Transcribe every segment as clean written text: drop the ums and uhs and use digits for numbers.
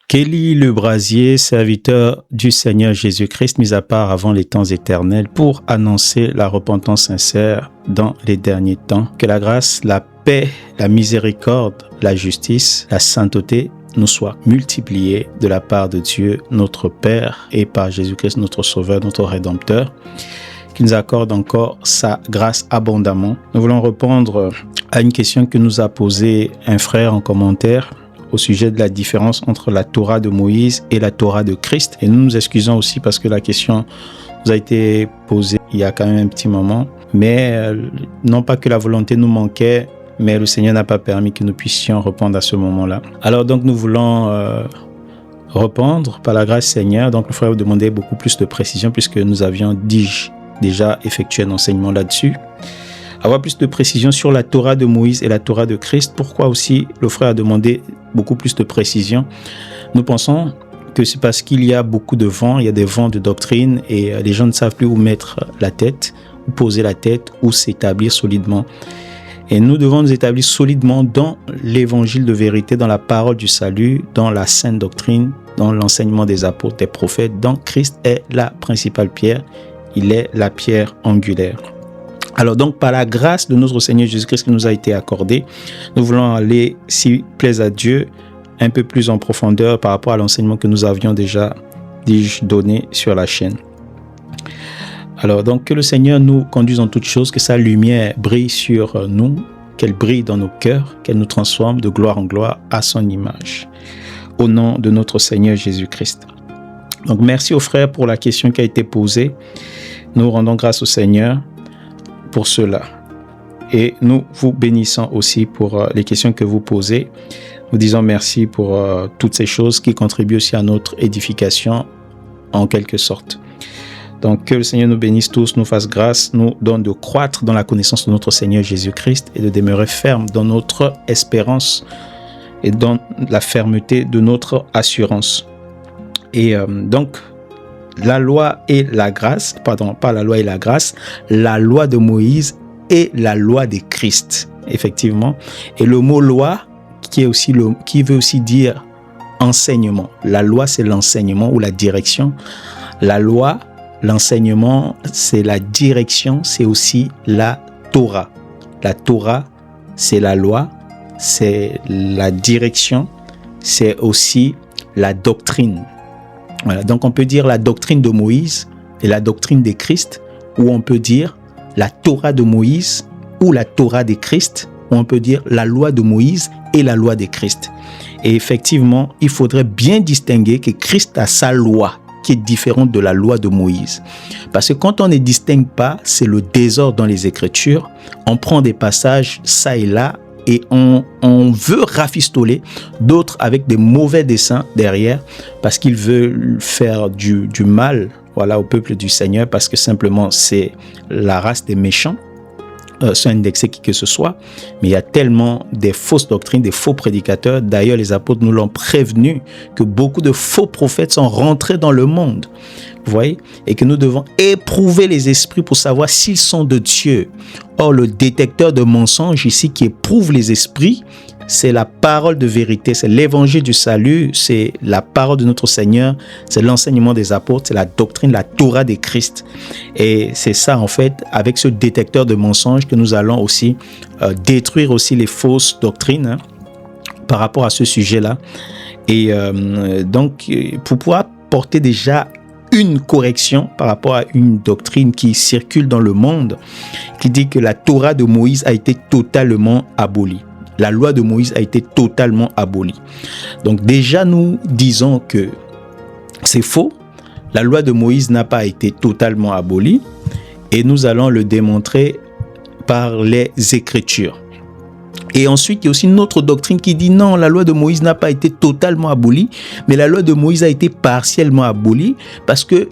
Qu'Élie le brasier, serviteur du Seigneur Jésus-Christ, mis à part avant les temps éternels, pour annoncer la repentance sincère dans les derniers temps. Que la grâce, la paix, la miséricorde, la justice, la sainteté nous soient multipliées de la part de Dieu, notre Père, et par Jésus-Christ, notre Sauveur, notre Rédempteur, qui nous accorde encore sa grâce abondamment. Nous voulons répondre à une question que nous a posée un frère en commentaire au sujet de la différence entre la Torah de Moïse et la Torah de Christ. Et nous nous excusons aussi parce que la question nous a été posée il y a quand même un petit moment. Mais non pas que la volonté nous manquait, mais le Seigneur n'a pas permis que nous puissions répondre à ce moment-là. Alors donc nous voulons répondre par la grâce du Seigneur. Donc le frère vous demandait beaucoup plus de précision puisque nous avions déjà effectué un enseignement là-dessus. Avoir plus de précision sur la Torah de Moïse et la Torah de Christ. Pourquoi aussi le frère a demandé beaucoup plus de précision? Nous pensons que c'est parce qu'il y a beaucoup de vents, il y a des vents de doctrine et les gens ne savent plus où mettre la tête, où poser la tête, où s'établir solidement. Et nous devons nous établir solidement dans l'évangile de vérité, dans la parole du salut, dans la sainte doctrine, dans l'enseignement des apôtres, des prophètes, dont Christ est la principale pierre. Il est la pierre angulaire. Alors donc, par la grâce de notre Seigneur Jésus-Christ qui nous a été accordée, nous voulons aller, s'il plaise à Dieu, un peu plus en profondeur par rapport à l'enseignement que nous avions déjà donné sur la chaîne. Alors donc, que le Seigneur nous conduise en toutes choses, que sa lumière brille sur nous, qu'elle brille dans nos cœurs, qu'elle nous transforme de gloire en gloire à son image. Au nom de notre Seigneur Jésus-Christ. Donc, merci aux frères pour la question qui a été posée. Nous rendons grâce au Seigneur pour cela. Et nous vous bénissons aussi pour les questions que vous posez. Nous disons merci pour toutes ces choses qui contribuent aussi à notre édification en quelque sorte. Donc que le Seigneur nous bénisse tous, nous fasse grâce, nous donne de croître dans la connaissance de notre Seigneur Jésus-Christ et de demeurer ferme dans notre espérance et dans la fermeté de notre assurance. Et donc, la loi et la grâce, pardon, pas la loi et la grâce, la loi de Moïse et la loi de Christ, effectivement. Et le mot loi, qui veut aussi dire enseignement. La loi, c'est l'enseignement ou la direction. La loi, l'enseignement, c'est la direction, c'est aussi la Torah. La Torah, c'est la loi, c'est la direction, c'est aussi la doctrine. Voilà, donc on peut dire la doctrine de Moïse et la doctrine de Christ, ou on peut dire la Torah de Moïse ou la Torah de Christ, ou on peut dire la loi de Moïse et la loi de Christ. Et effectivement, il faudrait bien distinguer que Christ a sa loi qui est différente de la loi de Moïse. Parce que quand on ne distingue pas, c'est le désordre dans les Écritures. On prend des passages ça et là, et on veut rafistoler d'autres avec des mauvais desseins derrière parce qu'ils veulent faire du mal, voilà, au peuple du Seigneur parce que simplement c'est la race des méchants, sans indexer qui que ce soit. Mais il y a tellement des fausses doctrines, des faux prédicateurs. D'ailleurs, les apôtres nous l'ont prévenu que beaucoup de faux prophètes sont rentrés dans le monde. Vous voyez? Et que nous devons éprouver les esprits pour savoir s'ils sont de Dieu. Or, le détecteur de mensonges ici qui éprouve les esprits, c'est la parole de vérité, c'est l'évangile du salut, c'est la parole de notre Seigneur, c'est l'enseignement des apôtres, c'est la doctrine, la Torah de Christ. Et c'est ça, en fait, avec ce détecteur de mensonges que nous allons aussi détruire aussi les fausses doctrines par rapport à ce sujet-là. Et donc, pour pouvoir porter déjà une correction par rapport à une doctrine qui circule dans le monde, qui dit que la Torah de Moïse a été totalement abolie. La loi de Moïse a été totalement abolie. Donc déjà, nous disons que c'est faux. La loi de Moïse n'a pas été totalement abolie et nous allons le démontrer par les Écritures. Et ensuite, il y a aussi une autre doctrine qui dit non, la loi de Moïse n'a pas été totalement abolie, mais la loi de Moïse a été partiellement abolie parce que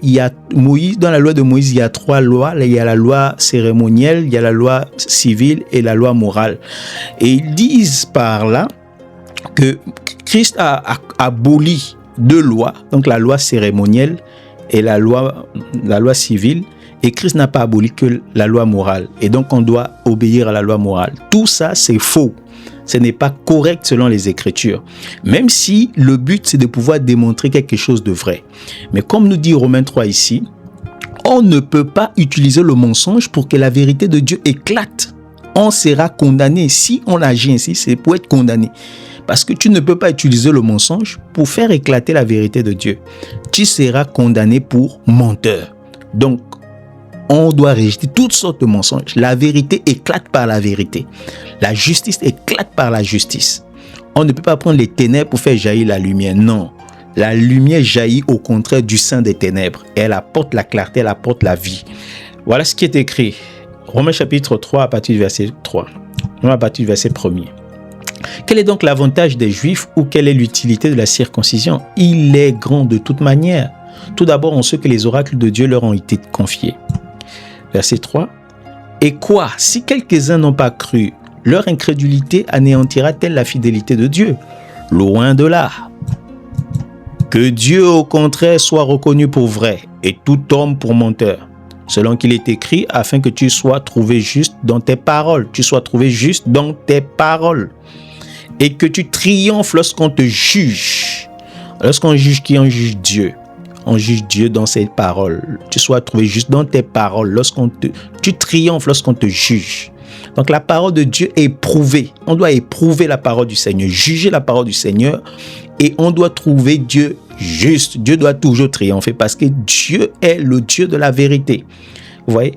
dans la loi de Moïse, il y a 3 lois. Il y a la loi cérémonielle, il y a la loi civile et la loi morale. Et ils disent par là que Christ a aboli 2 lois, donc la loi cérémonielle et la loi civile. Et Christ n'a pas aboli que la loi morale. Et donc, on doit obéir à la loi morale. Tout ça, c'est faux. Ce n'est pas correct selon les Écritures. Même si le but, c'est de pouvoir démontrer quelque chose de vrai. Mais comme nous dit Romains 3 ici, on ne peut pas utiliser le mensonge pour que la vérité de Dieu éclate. On sera condamné. Si on agit ainsi, c'est pour être condamné. Parce que tu ne peux pas utiliser le mensonge pour faire éclater la vérité de Dieu. Tu seras condamné pour menteur. Donc, on doit rejeter toutes sortes de mensonges. La vérité éclate par la vérité. La justice éclate par la justice. On ne peut pas prendre les ténèbres pour faire jaillir la lumière. Non. La lumière jaillit au contraire du sein des ténèbres. Et elle apporte la clarté, elle apporte la vie. Voilà ce qui est écrit. Romains chapitre 3 à partir du verset 3. À partir du verset 1er. Quel est donc l'avantage des Juifs ou quelle est l'utilité de la circoncision? Il est grand de toute manière. Tout d'abord en ce que les oracles de Dieu leur ont été confiés. Verset 3. Et quoi, si quelques-uns n'ont pas cru, leur incrédulité anéantira-t-elle la fidélité de Dieu? Loin de là. Que Dieu au contraire soit reconnu pour vrai et tout homme pour menteur. Selon qu'il est écrit, afin que tu sois trouvé juste dans tes paroles. Tu sois trouvé juste dans tes paroles. Et que tu triomphes lorsqu'on te juge. Lorsqu'on juge qui? On juge Dieu. On juge Dieu dans ses paroles. Tu sois trouvé juste dans tes paroles. Tu triomphes lorsqu'on te juge. Donc la parole de Dieu est éprouvée. On doit éprouver la parole du Seigneur, juger la parole du Seigneur et on doit trouver Dieu juste. Dieu doit toujours triompher parce que Dieu est le Dieu de la vérité. Vous voyez?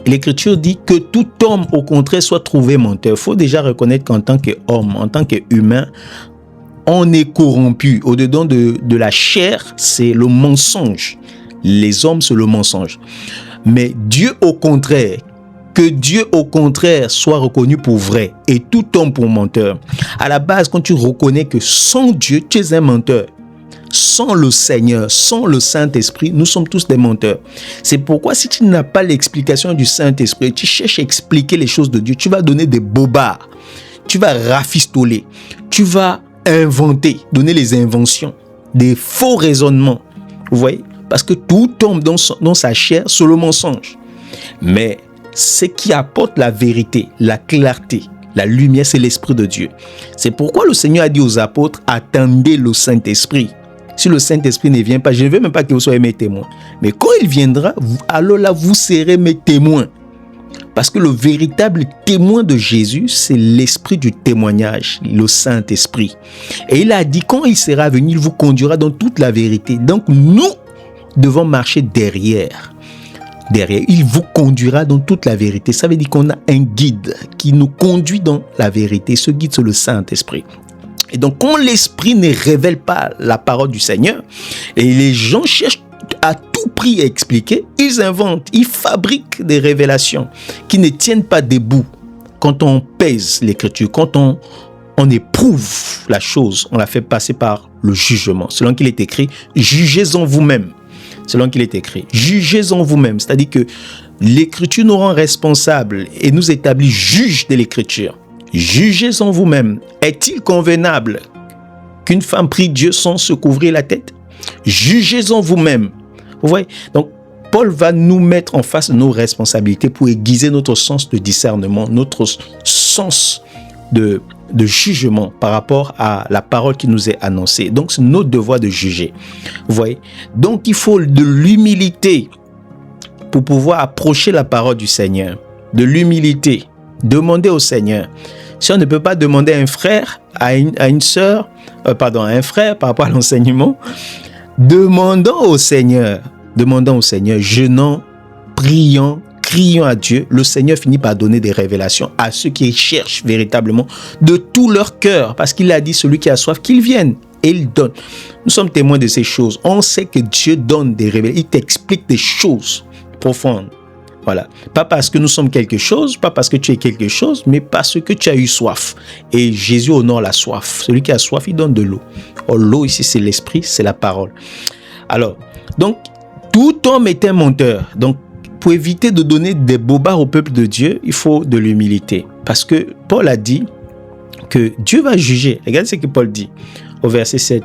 L'Écriture dit que tout homme au contraire soit trouvé menteur. Il faut déjà reconnaître qu'en tant qu'homme, en tant qu'humain, on est corrompu. Au-dedans de la chair, c'est le mensonge. Les hommes, c'est le mensonge. Mais Dieu au contraire, que Dieu au contraire soit reconnu pour vrai et tout homme pour menteur. À la base, quand tu reconnais que sans Dieu, tu es un menteur. Sans le Seigneur, sans le Saint-Esprit, nous sommes tous des menteurs. C'est pourquoi si tu n'as pas l'explication du Saint-Esprit, tu cherches à expliquer les choses de Dieu, tu vas donner des bobards, tu vas rafistoler, tu vas inventer, donner les inventions, des faux raisonnements. Vous voyez? Parce que tout tombe dans sa chair sur le mensonge. Mais ce qui apporte la vérité, la clarté, la lumière, c'est l'Esprit de Dieu. C'est pourquoi le Seigneur a dit aux apôtres, attendez le Saint-Esprit. Si le Saint-Esprit ne vient pas, je ne veux même pas que vous soyez mes témoins. Mais quand il viendra, alors là, vous serez mes témoins. Parce que le véritable témoin de Jésus, c'est l'esprit du témoignage, le Saint-Esprit. Et il a dit, quand il sera venu, il vous conduira dans toute la vérité. Donc nous devons marcher derrière. Il vous conduira dans toute la vérité. Ça veut dire qu'on a un guide qui nous conduit dans la vérité. Ce guide, c'est le Saint-Esprit. Et donc, quand l'Esprit ne révèle pas la parole du Seigneur, et les gens cherchent à tout prix à expliquer, ils inventent, ils fabriquent des révélations qui ne tiennent pas debout. Quand on pèse l'Écriture, quand on éprouve la chose, on la fait passer par le jugement. Selon qu'il est écrit, jugez-en vous-même. Selon qu'il est écrit, jugez-en vous-même. C'est-à-dire que l'Écriture nous rend responsables et nous établit juges de l'Écriture. Jugez-en vous-même. Est-il convenable qu'une femme prie Dieu sans se couvrir la tête? Jugez-en vous-même. Vous voyez? Donc, Paul va nous mettre en face de nos responsabilités pour aiguiser notre sens de discernement, notre sens de jugement par rapport à la parole qui nous est annoncée. Donc, c'est notre devoir de juger. Vous voyez? Donc, il faut de l'humilité pour pouvoir approcher la parole du Seigneur. De l'humilité. Demander au Seigneur. Si on ne peut pas demander à un frère, à une sœur, à un frère par rapport à l'enseignement, demandons au Seigneur, jeûnant, priant, criant à Dieu, le Seigneur finit par donner des révélations à ceux qui cherchent véritablement de tout leur cœur, parce qu'il a dit, celui qui a soif, qu'il vienne, et il donne. Nous sommes témoins de ces choses. On sait que Dieu donne des révélations, il t'explique des choses profondes. Voilà. Pas parce que nous sommes quelque chose, pas parce que tu es quelque chose, mais parce que tu as eu soif. Et Jésus honore la soif. Celui qui a soif, il donne de l'eau. Or, l'eau ici, c'est l'esprit, c'est la parole. Alors, donc, tout homme est un menteur. Donc, pour éviter de donner des bobards au peuple de Dieu, il faut de l'humilité. Parce que Paul a dit que Dieu va juger. Regardez ce que Paul dit au verset 7.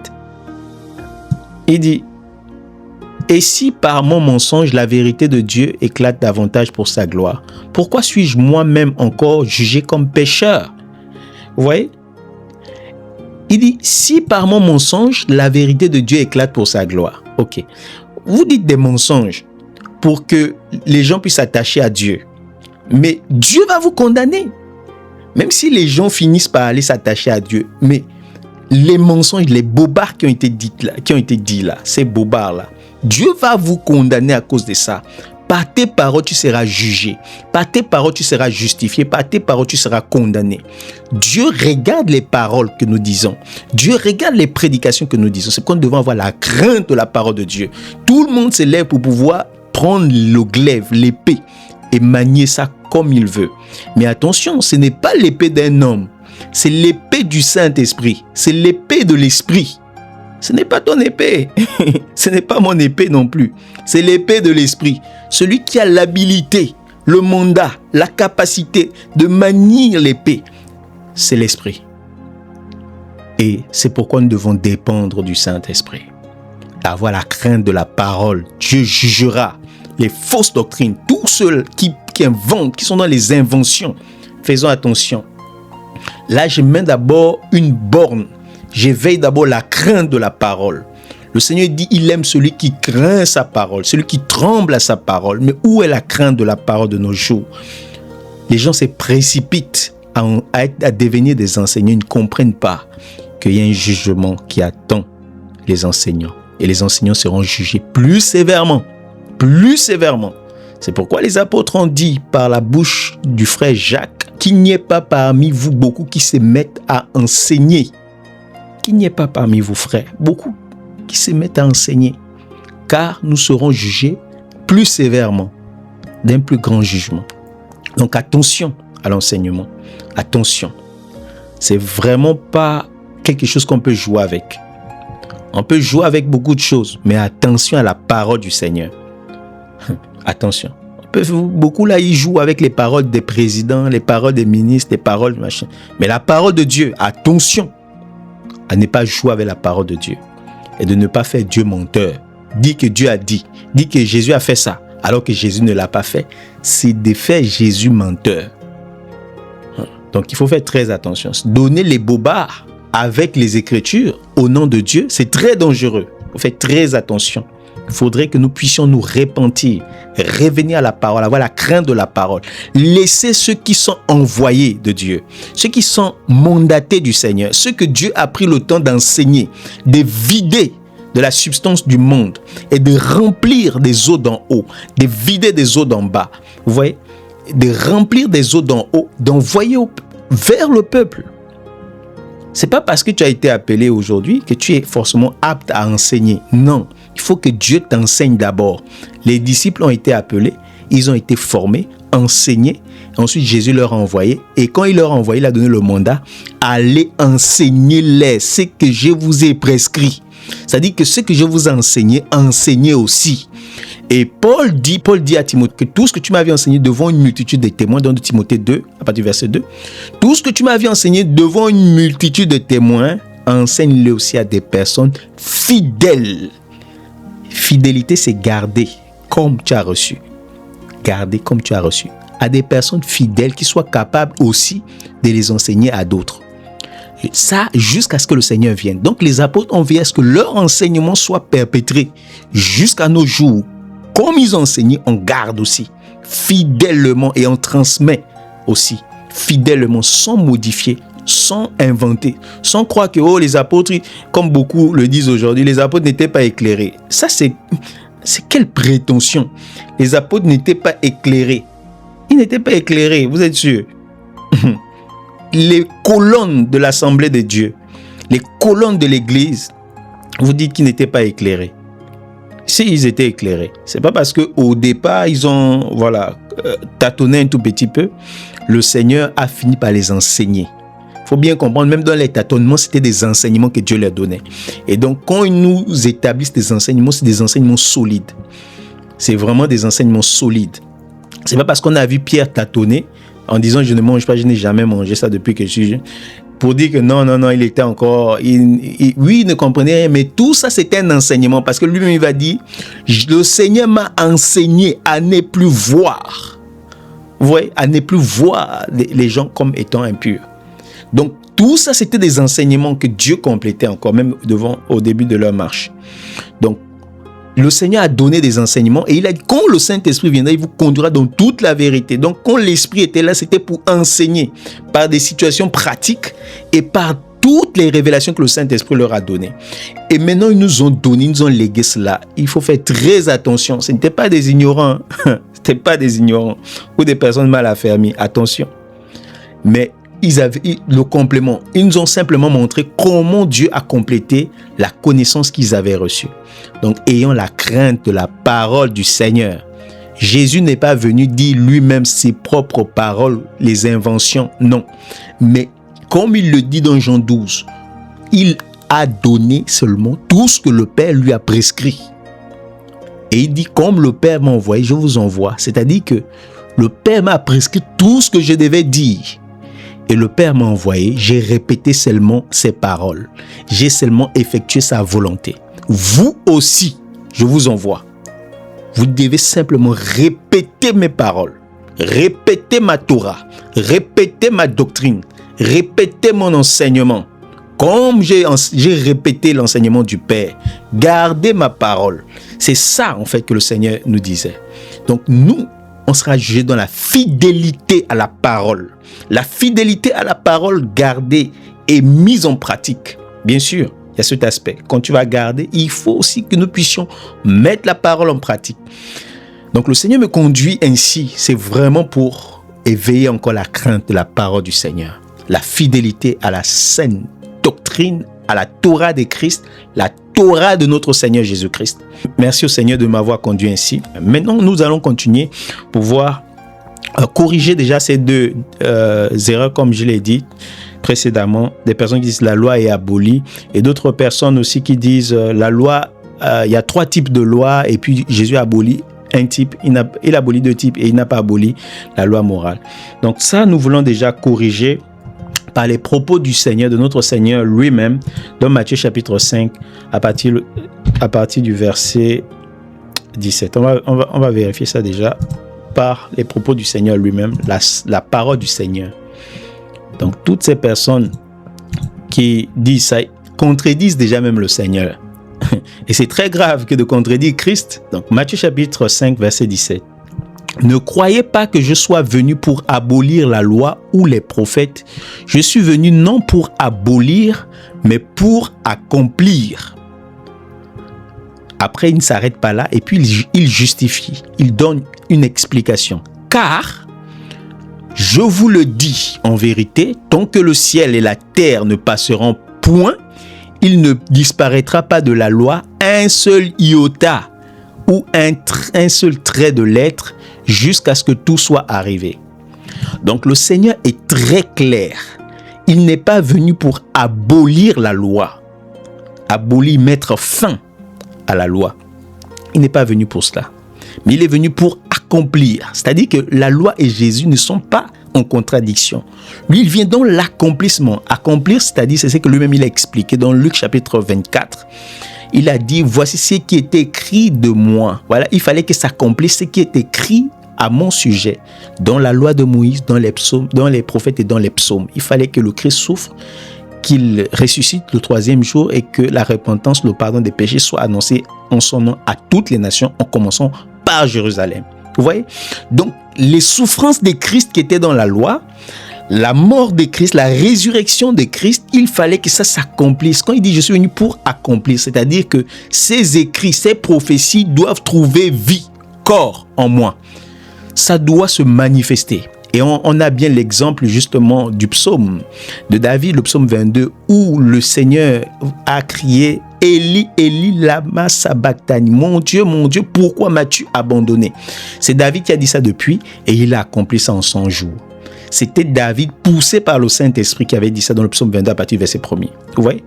Il dit, et si par mon mensonge la vérité de Dieu éclate davantage pour sa gloire, pourquoi suis-je moi-même encore jugé comme pécheur? Vous voyez? Il dit, si par mon mensonge, la vérité de Dieu éclate pour sa gloire. Ok. Vous dites des mensonges pour que les gens puissent s'attacher à Dieu. Mais Dieu va vous condamner. Même si les gens finissent par aller s'attacher à Dieu. Mais les mensonges, les bobards qui ont été dits là, ces bobards là, Dieu va vous condamner à cause de ça. Par tes paroles, tu seras jugé. Par tes paroles, tu seras justifié. Par tes paroles, tu seras condamné. Dieu regarde les paroles que nous disons. Dieu regarde les prédications que nous disons. C'est pourquoi nous devons avoir la crainte de la parole de Dieu. Tout le monde se lève pour pouvoir prendre le glaive, l'épée, et manier ça comme il veut. Mais attention, ce n'est pas l'épée d'un homme. C'est l'épée du Saint-Esprit. C'est l'épée de l'Esprit. Ce n'est pas ton épée. Ce n'est pas mon épée non plus. C'est l'épée de l'Esprit. Celui qui a l'habilité, le mandat, la capacité de manier l'épée, c'est l'Esprit. Et c'est pourquoi nous devons dépendre du Saint-Esprit. Avoir la crainte de la parole. Dieu jugera les fausses doctrines. Tous ceux qui inventent, qui sont dans les inventions. Faisons attention. Là, je mets d'abord une borne. J'éveille d'abord la crainte de la parole. Le Seigneur dit, il aime celui qui craint sa parole, celui qui tremble à sa parole. Mais où est la crainte de la parole de nos jours? Les gens se précipitent à devenir des enseignants. Ils ne comprennent pas qu'il y a un jugement qui attend les enseignants. Et les enseignants seront jugés plus sévèrement. Plus sévèrement. C'est pourquoi les apôtres ont dit par la bouche du frère Jacques qu'il n'y ait pas parmi vous beaucoup qui se mettent à enseigner. Qu'il n'y ait pas parmi vous, frères, beaucoup qui se mettent à enseigner, car nous serons jugés plus sévèrement d'un plus grand jugement. Donc attention à l'enseignement, attention. C'est vraiment pas quelque chose qu'on peut jouer avec. On peut jouer avec beaucoup de choses, mais attention à la parole du Seigneur. Attention. Beaucoup là, ils jouent avec les paroles des présidents, les paroles des ministres, les paroles de machin. Mais la parole de Dieu, attention à ne pas jouer avec la parole de Dieu et de ne pas faire Dieu menteur. Dit que Dieu a dit que Jésus a fait ça, alors que Jésus ne l'a pas fait. C'est de faire Jésus menteur. Donc il faut faire très attention. Donner les bobards avec les Écritures au nom de Dieu, c'est très dangereux. Il faut faire très attention. Il faudrait que nous puissions nous repentir, revenir à la parole, avoir la crainte de la parole. Laisser ceux qui sont envoyés de Dieu, ceux qui sont mandatés du Seigneur, ceux que Dieu a pris le temps d'enseigner, de vider de la substance du monde et de remplir des eaux d'en haut, de vider des eaux d'en bas. Vous voyez, de remplir des eaux d'en haut, d'envoyer vers le peuple. C'est pas parce que tu as été appelé aujourd'hui que tu es forcément apte à enseigner. Non, il faut que Dieu t'enseigne d'abord. Les disciples ont été appelés, ils ont été formés, enseignés. Ensuite, Jésus leur a envoyé. Et quand il leur a envoyé, il a donné le mandat. Allez enseigner-les ce que je vous ai prescrit. C'est-à-dire que ce que je vous ai enseigné, enseignez aussi. Et Paul dit à Timothée que tout ce que tu m'avais enseigné devant une multitude de témoins, dans Timothée 2, à partir du verset 2, tout ce que tu m'avais enseigné devant une multitude de témoins, enseigne-le aussi à des personnes fidèles. Fidélité, c'est garder comme tu as reçu. Garder comme tu as reçu. À des personnes fidèles qui soient capables aussi de les enseigner à d'autres. Et ça, jusqu'à ce que le Seigneur vienne. Donc, les apôtres ont veillé à ce que leur enseignement soit perpétré jusqu'à nos jours. Comme ils ont enseigné, on garde aussi fidèlement et on transmet aussi fidèlement, sans modifier, sans inventer, sans croire que les apôtres, comme beaucoup le disent aujourd'hui, les apôtres n'étaient pas éclairés. Ça, c'est quelle prétention. Les apôtres n'étaient pas éclairés. Ils n'étaient pas éclairés, vous êtes sûr? Les colonnes de l'Assemblée de Dieu, les colonnes de l'Église, vous dites qu'ils n'étaient pas éclairés. Si ils étaient éclairés, c'est pas parce qu'au départ, ils ont tâtonné un tout petit peu. Le Seigneur a fini par les enseigner. Il faut bien comprendre, même dans les tâtonnements, c'était des enseignements que Dieu leur donnait. Et donc, quand ils nous établissent des enseignements, c'est des enseignements solides. C'est vraiment des enseignements solides. C'est pas parce qu'on a vu Pierre tâtonner en disant je ne mange pas, je n'ai jamais mangé ça depuis que je suis jeune, pour dire que non, il était encore, oui, il ne comprenait rien, mais tout ça c'était un enseignement, parce que lui-même il va dire, le Seigneur m'a enseigné à ne plus voir, vous voyez, à ne plus voir les gens comme étant impurs. Donc tout ça, c'était des enseignements que Dieu complétait encore, même au début de leur marche. Donc, le Seigneur a donné des enseignements et il a dit, quand le Saint-Esprit viendra, il vous conduira dans toute la vérité. Donc, quand l'Esprit était là, c'était pour enseigner par des situations pratiques et par toutes les révélations que le Saint-Esprit leur a données. Et maintenant, ils nous ont donné, ils nous ont légué cela. Il faut faire très attention. Ce n'étaient pas des ignorants. Ce n'étaient pas des ignorants ou des personnes mal affermies. Attention. Mais ils avaient le complément. Ils nous ont simplement montré comment Dieu a complété la connaissance qu'ils avaient reçue. Donc, ayant la crainte de la parole du Seigneur. Jésus n'est pas venu dire lui-même ses propres paroles, les inventions, non. Mais comme il le dit dans Jean 12, il a donné seulement tout ce que le Père lui a prescrit. Et il dit, comme le Père m'a envoyé, je vous envoie. C'est-à-dire que le Père m'a prescrit tout ce que je devais dire. Et le Père m'a envoyé, j'ai répété seulement ses paroles. J'ai seulement effectué sa volonté. Vous aussi, je vous envoie. Vous devez simplement répéter mes paroles, répéter ma Torah, répéter ma doctrine, répéter mon enseignement. Comme j'ai répété l'enseignement du Père, gardez ma parole. C'est ça en fait que le Seigneur nous disait. Donc nous, on sera jugé dans la fidélité à la parole. La fidélité à la parole gardée et mise en pratique. Bien sûr, il y a cet aspect. Quand tu vas garder, il faut aussi que nous puissions mettre la parole en pratique. Donc le Seigneur me conduit ainsi. C'est vraiment pour éveiller encore la crainte de la parole du Seigneur. La fidélité à la saine doctrine, à la Torah de Christ, la Torah de notre Seigneur Jésus-Christ. Merci au Seigneur de m'avoir conduit ainsi. Maintenant, nous allons continuer pour voir corriger déjà ces deux erreurs, comme je l'ai dit précédemment. Des personnes qui disent la loi est abolie et d'autres personnes aussi qui disent la loi, il y a 3 types de lois et puis Jésus a aboli un type, il abolit 2 types et il n'a pas aboli la loi morale. Donc ça, nous voulons déjà corriger par les propos du Seigneur, de notre Seigneur lui-même, dans Matthieu chapitre 5, à partir du verset 17. On va vérifier ça déjà par les propos du Seigneur lui-même, la parole du Seigneur. Donc, toutes ces personnes qui disent ça, contredisent déjà même le Seigneur. Et c'est très grave que de contredire Christ. Donc, Matthieu chapitre 5, verset 17. Ne croyez pas que je sois venu pour abolir la loi ou les prophètes. Je suis venu non pour abolir, mais pour accomplir. Après, il ne s'arrête pas là et puis il justifie. Il donne une explication. Car, je vous le dis en vérité, tant que le ciel et la terre ne passeront point, il ne disparaîtra pas de la loi un seul iota ou un seul trait de lettre jusqu'à ce que tout soit arrivé. Donc le Seigneur est très clair. Il n'est pas venu pour abolir la loi, abolir, mettre fin à la loi. Il n'est pas venu pour cela. Mais il est venu pour accomplir. C'est-à-dire que la loi et Jésus ne sont pas en contradiction. Lui, il vient dans l'accomplissement. Accomplir, c'est-à-dire, c'est ce que lui-même il a expliqué dans Luc chapitre 24. Il a dit, voici ce qui est écrit de moi. Voilà, il fallait que s'accomplisse ce qui est écrit à mon sujet, dans la loi de Moïse, dans les psaumes, dans les prophètes et dans les psaumes. Il fallait que le Christ souffre, qu'il ressuscite le 3e jour et que la repentance, le pardon des péchés soit annoncé en son nom à toutes les nations, en commençant par Jérusalem. Vous voyez? Donc, les souffrances de Christ qui étaient dans la loi, la mort de Christ, la résurrection de Christ, il fallait que ça s'accomplisse. Quand il dit « je suis venu pour accomplir », c'est-à-dire que ces écrits, ces prophéties doivent trouver vie, corps en moi. Ça doit se manifester. Et on a bien l'exemple justement du psaume de David, le psaume 22, où le Seigneur a crié « Eli, Eli, lama sabachthani » « Mon Dieu, pourquoi m'as-tu abandonné ?» C'est David qui a dit ça depuis et il a accompli ça en 100 jours. C'était David, poussé par le Saint-Esprit, qui avait dit ça dans le psaume 22 à partir du verset 1er. Vous voyez?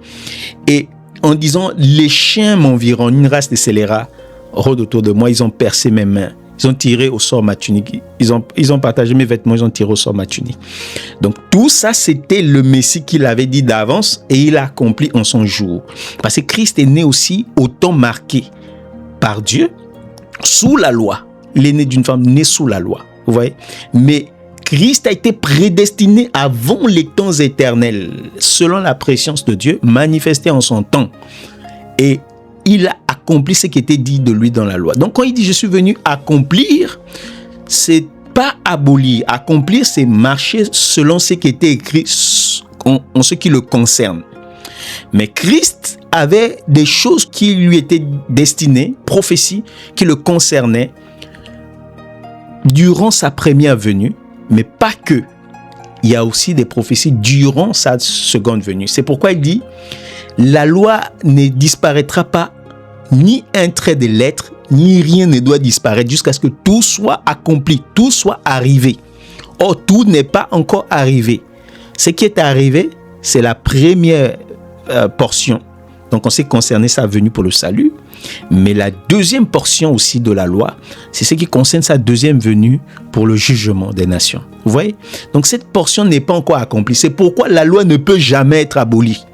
Et en disant « Les chiens m'environnent, une race de scélérats rôde autour de moi, ils ont percé mes mains. » Ils ont tiré au sort ma tunique. Ils ont partagé mes vêtements, ils ont tiré au sort ma tunique. Donc tout ça, c'était le Messie qu'il avait dit d'avance et il a accompli en son jour. Parce que Christ est né aussi au temps marqué par Dieu, sous la loi. Il est né d'une femme née sous la loi. Vous voyez? Mais Christ a été prédestiné avant les temps éternels, selon la préscience de Dieu, manifestée en son temps. Et il a accompli ce qui était dit de lui dans la loi. Donc quand il dit « je suis venu accomplir », c'est pas abolir. Accomplir, c'est marcher selon ce qui était écrit en ce qui le concerne. Mais Christ avait des choses qui lui étaient destinées, prophéties, qui le concernaient durant sa première venue, mais pas que. Il y a aussi des prophéties durant sa seconde venue. C'est pourquoi il dit, la loi ne disparaîtra pas, ni un trait de lettre, ni rien ne doit disparaître jusqu'à ce que tout soit accompli, tout soit arrivé. Or, tout n'est pas encore arrivé. Ce qui est arrivé, c'est la première portion. Donc, on s'est concerné sa venue pour le salut. Mais la deuxième portion aussi de la loi, c'est ce qui concerne sa deuxième venue pour le jugement des nations. Vous voyez? Donc, cette portion n'est pas encore accomplie. C'est pourquoi la loi ne peut jamais être abolie.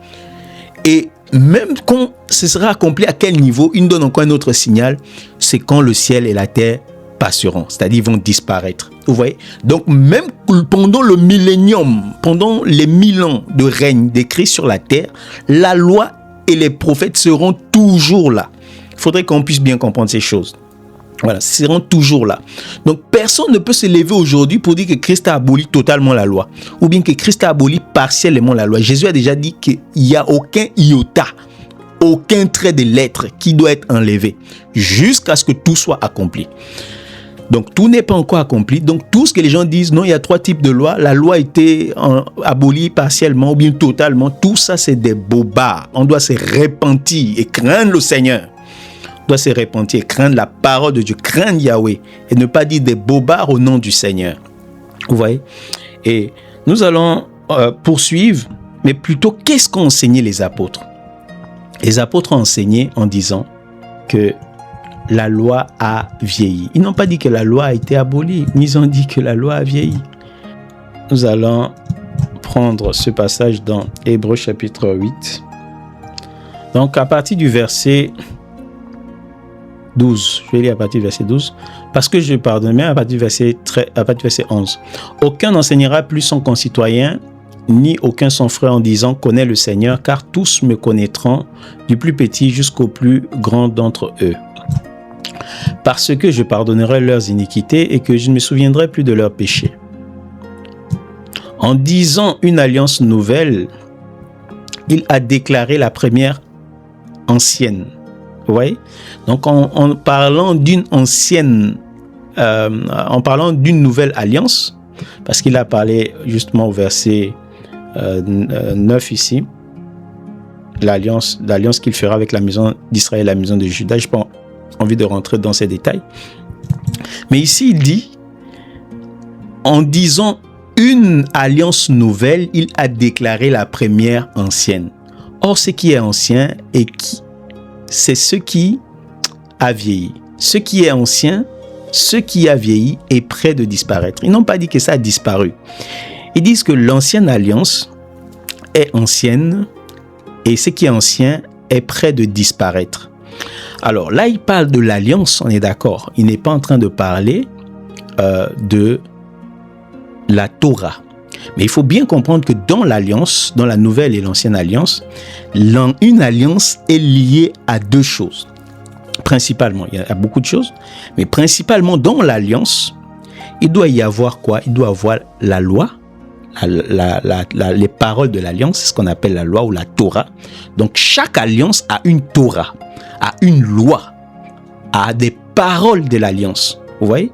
Et même quand ce sera accompli à quel niveau, il nous donne encore un autre signal, c'est quand le ciel et la terre passeront, c'est-à-dire vont disparaître. Vous voyez? Donc même pendant le millénium, pendant les 1000 ans de règne de Christ sur la terre, la loi et les prophètes seront toujours là. Il faudrait qu'on puisse bien comprendre ces choses. Voilà, seront toujours là. Donc personne ne peut se lever aujourd'hui pour dire que Christ a aboli totalement la loi, ou bien que Christ a aboli partiellement la loi. Jésus a déjà dit qu'il n'y a aucun iota, aucun trait de lettre qui doit être enlevé, jusqu'à ce que tout soit accompli. Donc tout n'est pas encore accompli. Donc tout ce que les gens disent, non, il y a 3 types de lois. La loi a été abolie partiellement ou bien totalement. Tout ça, c'est des bobards. On doit se repentir et craindre le Seigneur. On doit se repentir et craindre la parole de Dieu, craindre Yahweh et ne pas dire des bobards au nom du Seigneur. Vous voyez? Et nous allons poursuivre, mais plutôt, qu'est-ce qu'ont enseigné les apôtres? Les apôtres ont enseigné en disant que la loi a vieilli. Ils n'ont pas dit que la loi a été abolie, ils ont dit que la loi a vieilli. Nous allons prendre ce passage dans Hébreux chapitre 8. Donc à partir du verset 12, je vais lire à partir du verset 12, parce que je pardonne, mais à partir du verset 11. Aucun n'enseignera plus son concitoyen, ni aucun son frère en disant « Connais le Seigneur », car tous me connaîtront, du plus petit jusqu'au plus grand d'entre eux. Parce que je pardonnerai leurs iniquités et que je ne me souviendrai plus de leurs péchés. En disant une alliance nouvelle, il a déclaré la première ancienne. Vous voyez? Donc en parlant d'une ancienne, en parlant d'une nouvelle alliance, parce qu'il a parlé justement au verset 9 ici, l'alliance qu'il fera avec la maison d'Israël et la maison de Juda. Je n'ai pas envie de rentrer dans ces détails. Mais ici, il dit, en disant une alliance nouvelle, il a déclaré la première ancienne. Or, ce qui est ancien, c'est ce qui a vieilli. Ce qui est ancien, ce qui a vieilli est près de disparaître. Ils n'ont pas dit que ça a disparu. Ils disent que l'ancienne alliance est ancienne et ce qui est ancien est près de disparaître. Alors là, il parle de l'alliance, on est d'accord. Il n'est pas en train de parler de la Torah. Mais il faut bien comprendre que dans l'alliance, dans la nouvelle et l'ancienne alliance, une alliance est liée à 2 choses. Principalement, il y a beaucoup de choses, mais principalement dans l'alliance, il doit y avoir quoi? Il doit y avoir la loi, les paroles de l'alliance, c'est ce qu'on appelle la loi ou la Torah. Donc chaque alliance a une Torah, a une loi, a des paroles de l'alliance. Vous voyez?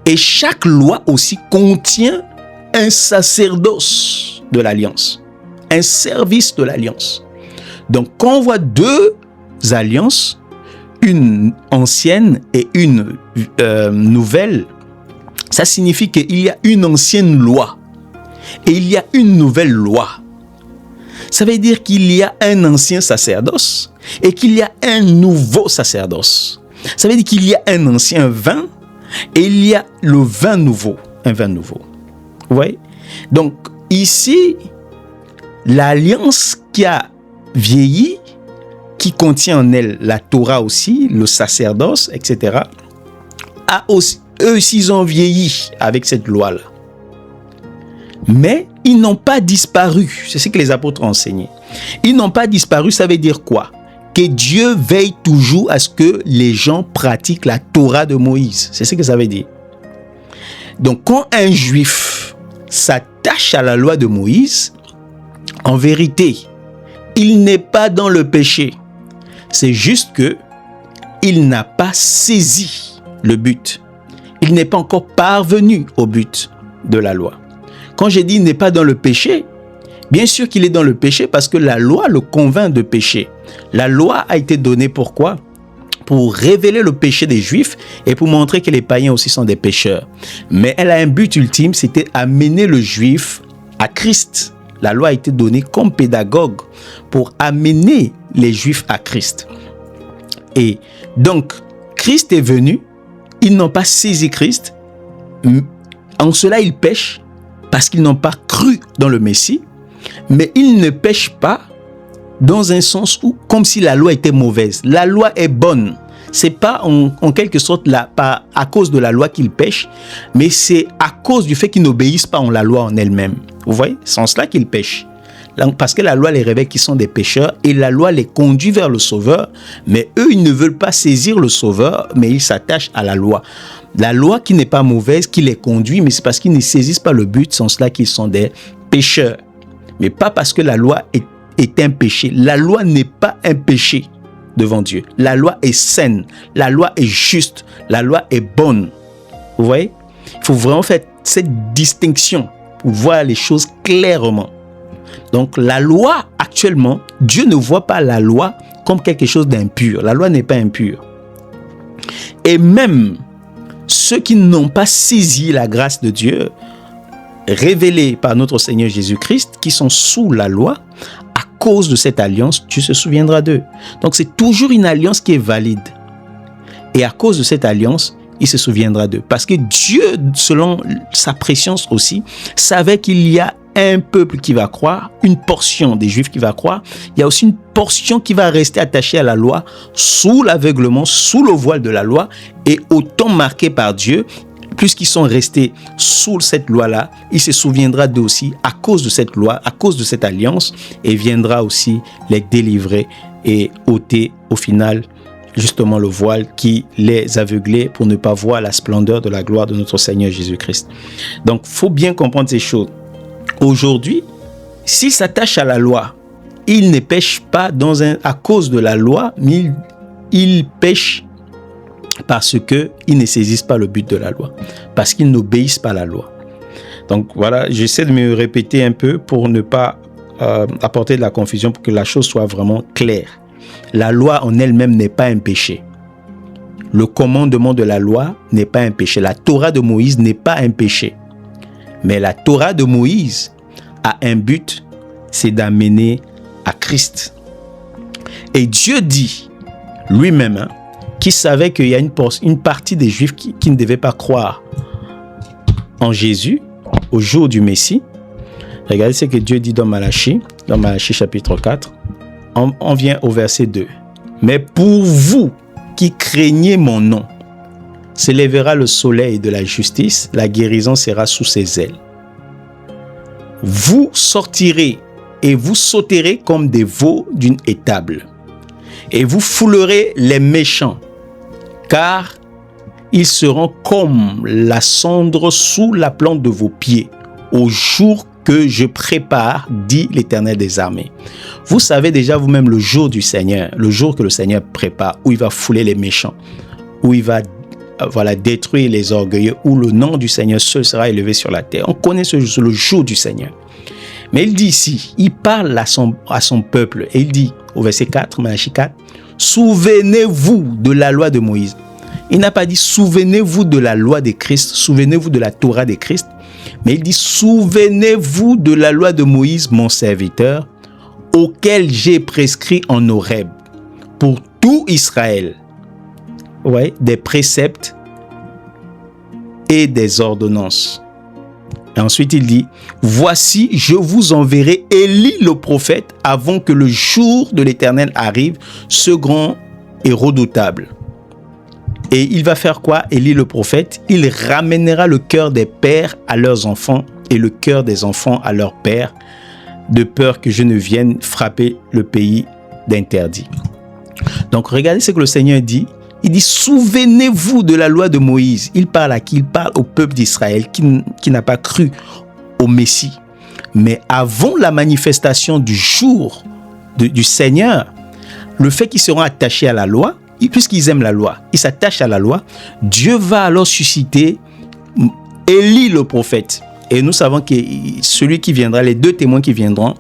Et chaque loi aussi contient un sacerdoce de l'alliance, un service de l'alliance. Donc quand on voit 2 alliances, une ancienne et une nouvelle, ça signifie qu'il y a une ancienne loi et il y a une nouvelle loi. Ça veut dire qu'il y a un ancien sacerdoce et qu'il y a un nouveau sacerdoce. Ça veut dire qu'il y a un ancien vin et il y a le vin nouveau, un vin nouveau. Vous voyez? Donc ici, l'alliance qui a vieilli, qui contient en elle la Torah aussi, le sacerdoce, etc., eux aussi, ils ont vieilli avec cette loi-là. Mais ils n'ont pas disparu. C'est ce que les apôtres ont enseigné. Ils n'ont pas disparu, ça veut dire quoi? Que Dieu veille toujours à ce que les gens pratiquent la Torah de Moïse. C'est ce que ça veut dire. Donc, quand un juif s'attache à la loi de Moïse, en vérité, il n'est pas dans le péché. C'est juste que il n'a pas saisi le but. Il n'est pas encore parvenu au but de la loi. Quand j'ai dit il n'est pas dans le péché, bien sûr qu'il est dans le péché parce que la loi le convainc de pécher. La loi a été donnée pourquoi? Pour révéler le péché des Juifs et pour montrer que les païens aussi sont des pécheurs. Mais elle a un but ultime, c'était amener le Juif à Christ. La loi a été donnée comme pédagogue pour amener les Juifs à Christ. Et donc, Christ est venu, ils n'ont pas saisi Christ. En cela, ils pêchent parce qu'ils n'ont pas cru dans le Messie. Mais ils ne pêchent pas dans un sens où, comme si la loi était mauvaise. La loi est bonne. C'est pas en quelque sorte pas à cause de la loi qu'ils pêchent, mais c'est à cause du fait qu'ils n'obéissent pas à la loi en elle-même. Vous voyez? C'est en cela qu'ils pêchent. Parce que la loi les révèle qu'ils sont des pécheurs et la loi les conduit vers le Sauveur, mais eux, ils ne veulent pas saisir le Sauveur, mais ils s'attachent à la loi. La loi qui n'est pas mauvaise, qui les conduit, mais c'est parce qu'ils ne saisissent pas le but, c'est en cela qu'ils sont des pécheurs. Mais pas parce que la loi est un péché. La loi n'est pas un péché devant Dieu. La loi est saine, la loi est juste, la loi est bonne. Vous voyez? Il faut vraiment faire cette distinction pour voir les choses clairement. Donc la loi, actuellement, Dieu ne voit pas la loi comme quelque chose d'impur. La loi n'est pas impure. Et même ceux qui n'ont pas saisi la grâce de Dieu, révélée par notre Seigneur Jésus-Christ, qui sont sous la loi, à cause de cette alliance, Dieu se souviendra d'eux. Donc c'est toujours une alliance qui est valide. Et à cause de cette alliance, il se souviendra d'eux. Parce que Dieu, selon sa préscience aussi, savait qu'il y a un peuple qui va croire, une portion des Juifs qui va croire. Il y a aussi une portion qui va rester attachée à la loi, sous l'aveuglement, sous le voile de la loi, et autant marqués par Dieu, puisqu'ils sont restés sous cette loi-là, il se souviendra d'eux aussi à cause de cette loi, à cause de cette alliance, et viendra aussi les délivrer et ôter au final justement le voile qui les aveuglait pour ne pas voir la splendeur de la gloire de notre Seigneur Jésus-Christ. Donc, il faut bien comprendre ces choses. Aujourd'hui, s'il s'attache à la loi, il ne pêche pas à cause de la loi, mais il pêche parce qu'ils ne saisissent pas le but de la loi, parce qu'ils n'obéissent pas à la loi. Donc voilà, j'essaie de me répéter un peu pour ne pas apporter de la confusion, pour que la chose soit vraiment claire. La loi en elle-même n'est pas un péché. Le commandement de la loi n'est pas un péché. La Torah de Moïse n'est pas un péché. Mais la Torah de Moïse a un but, c'est d'amener à Christ. Et Dieu dit lui-même qu'il savait qu'il y a une partie des Juifs qui ne devaient pas croire en Jésus au jour du Messie. Regardez ce que Dieu dit dans Malachie chapitre 4. On vient au verset 2. Mais pour vous qui craignez mon nom, s'élèvera le soleil de la justice, la guérison sera sous ses ailes. Vous sortirez et vous sauterez comme des veaux d'une étable, et vous foulerez les méchants, car ils seront comme la cendre sous la plante de vos pieds, au jour que je prépare, dit l'Éternel des armées. Vous savez déjà vous-même le jour du Seigneur, le jour que le Seigneur prépare, où il va fouler les méchants, où il va détruire les orgueilleux, où le nom du Seigneur seul sera élevé sur la terre. On connaît le jour du Seigneur. Mais il dit ici, il parle à son peuple, et il dit au verset 4, Malachie 4, « Souvenez-vous de la loi de Moïse ». Il n'a pas dit « Souvenez-vous de la loi de Christ, souvenez-vous de la Torah de Christ », mais il dit « Souvenez-vous de la loi de Moïse, mon serviteur, auquel j'ai prescrit en Horeb pour tout Israël. » Ouais, des préceptes et des ordonnances. Et ensuite il dit, voici, je vous enverrai Élie le prophète avant que le jour de l'Éternel arrive, ce grand et redoutable. Et il va faire quoi? Élie le prophète, il ramènera le cœur des pères à leurs enfants et le cœur des enfants à leurs pères, de peur que je ne vienne frapper le pays d'interdit. Donc regardez ce que le Seigneur dit. Il dit, souvenez-vous de la loi de Moïse. Il parle à qui? Il parle au peuple d'Israël qui n'a pas cru au Messie. Mais avant la manifestation du jour du Seigneur, le fait qu'ils seront attachés à la loi, puisqu'ils aiment la loi, ils s'attachent à la loi, Dieu va alors susciter Élie le prophète. Et nous savons que celui qui viendra, les deux témoins qui viendront,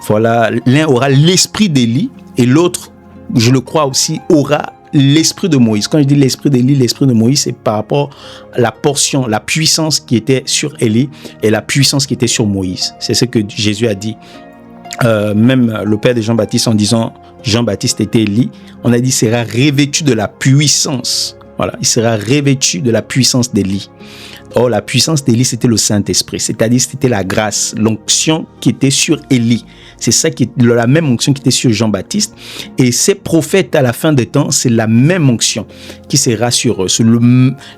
voilà, l'un aura l'esprit d'Élie et l'autre, je le crois aussi, aura l'esprit de Moïse. Quand je dis l'esprit d'Élie, l'esprit de Moïse, c'est par rapport à la portion, la puissance qui était sur Élie et la puissance qui était sur Moïse. C'est ce que Jésus a dit. Même le père de Jean-Baptiste, en disant Jean-Baptiste était Élie, on a dit il sera revêtu de la puissance. Voilà, il sera revêtu de la puissance d'Élie. Or, la puissance d'Élie, c'était le Saint-Esprit, c'est-à-dire c'était la grâce, l'onction qui était sur Élie. C'est ça qui est la même onction qui était sur Jean-Baptiste. Et ces prophètes à la fin des temps, c'est la même onction qui sera sur eux. C'est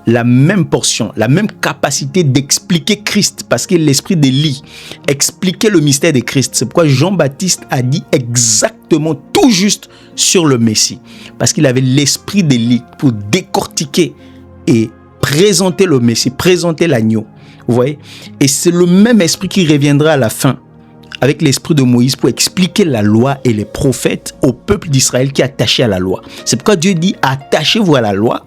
la même portion, la même capacité d'expliquer Christ. Parce que l'esprit d'Élie expliquait le mystère de Christ. C'est pourquoi Jean-Baptiste a dit exactement tout juste sur le Messie. Parce qu'il avait l'esprit d'Élie pour décortiquer et présenter le Messie, présenter l'agneau. Vous voyez? Et c'est le même esprit qui reviendra à la fin avec l'esprit de Moïse pour expliquer la loi et les prophètes au peuple d'Israël qui est attaché à la loi. C'est pourquoi Dieu dit attachez-vous à la loi,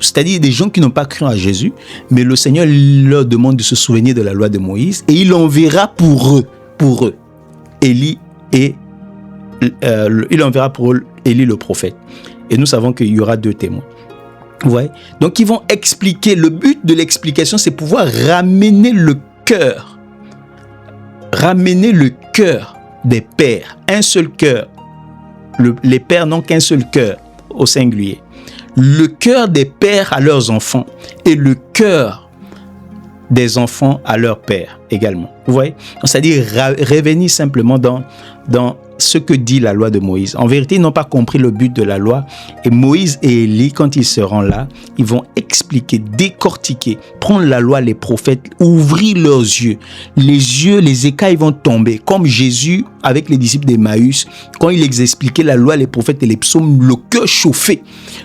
c'est-à-dire des gens qui n'ont pas cru en Jésus, mais le Seigneur leur demande de se souvenir de la loi de Moïse et il enverra pour eux, Élie et il enverra pour eux Élie le prophète. Et nous savons qu'il y aura deux témoins. Ouais. Donc ils vont expliquer, le but de l'explication c'est pouvoir ramener le cœur des pères, un seul cœur. Les pères n'ont qu'un seul cœur au singulier. Le cœur des pères à leurs enfants et le cœur des enfants à leur père également. Vous voyez? C'est-à-dire revenir simplement dans ce que dit la loi de Moïse. En vérité, ils n'ont pas compris le but de la loi. Et Moïse et Élie, quand ils seront là, ils vont expliquer, décortiquer, prendre la loi, les prophètes, ouvrir leurs yeux. Les écailles vont tomber. Comme Jésus, avec les disciples d'Emmaüs, quand il les expliquait la loi, les prophètes et les psaumes, le cœur chauffait.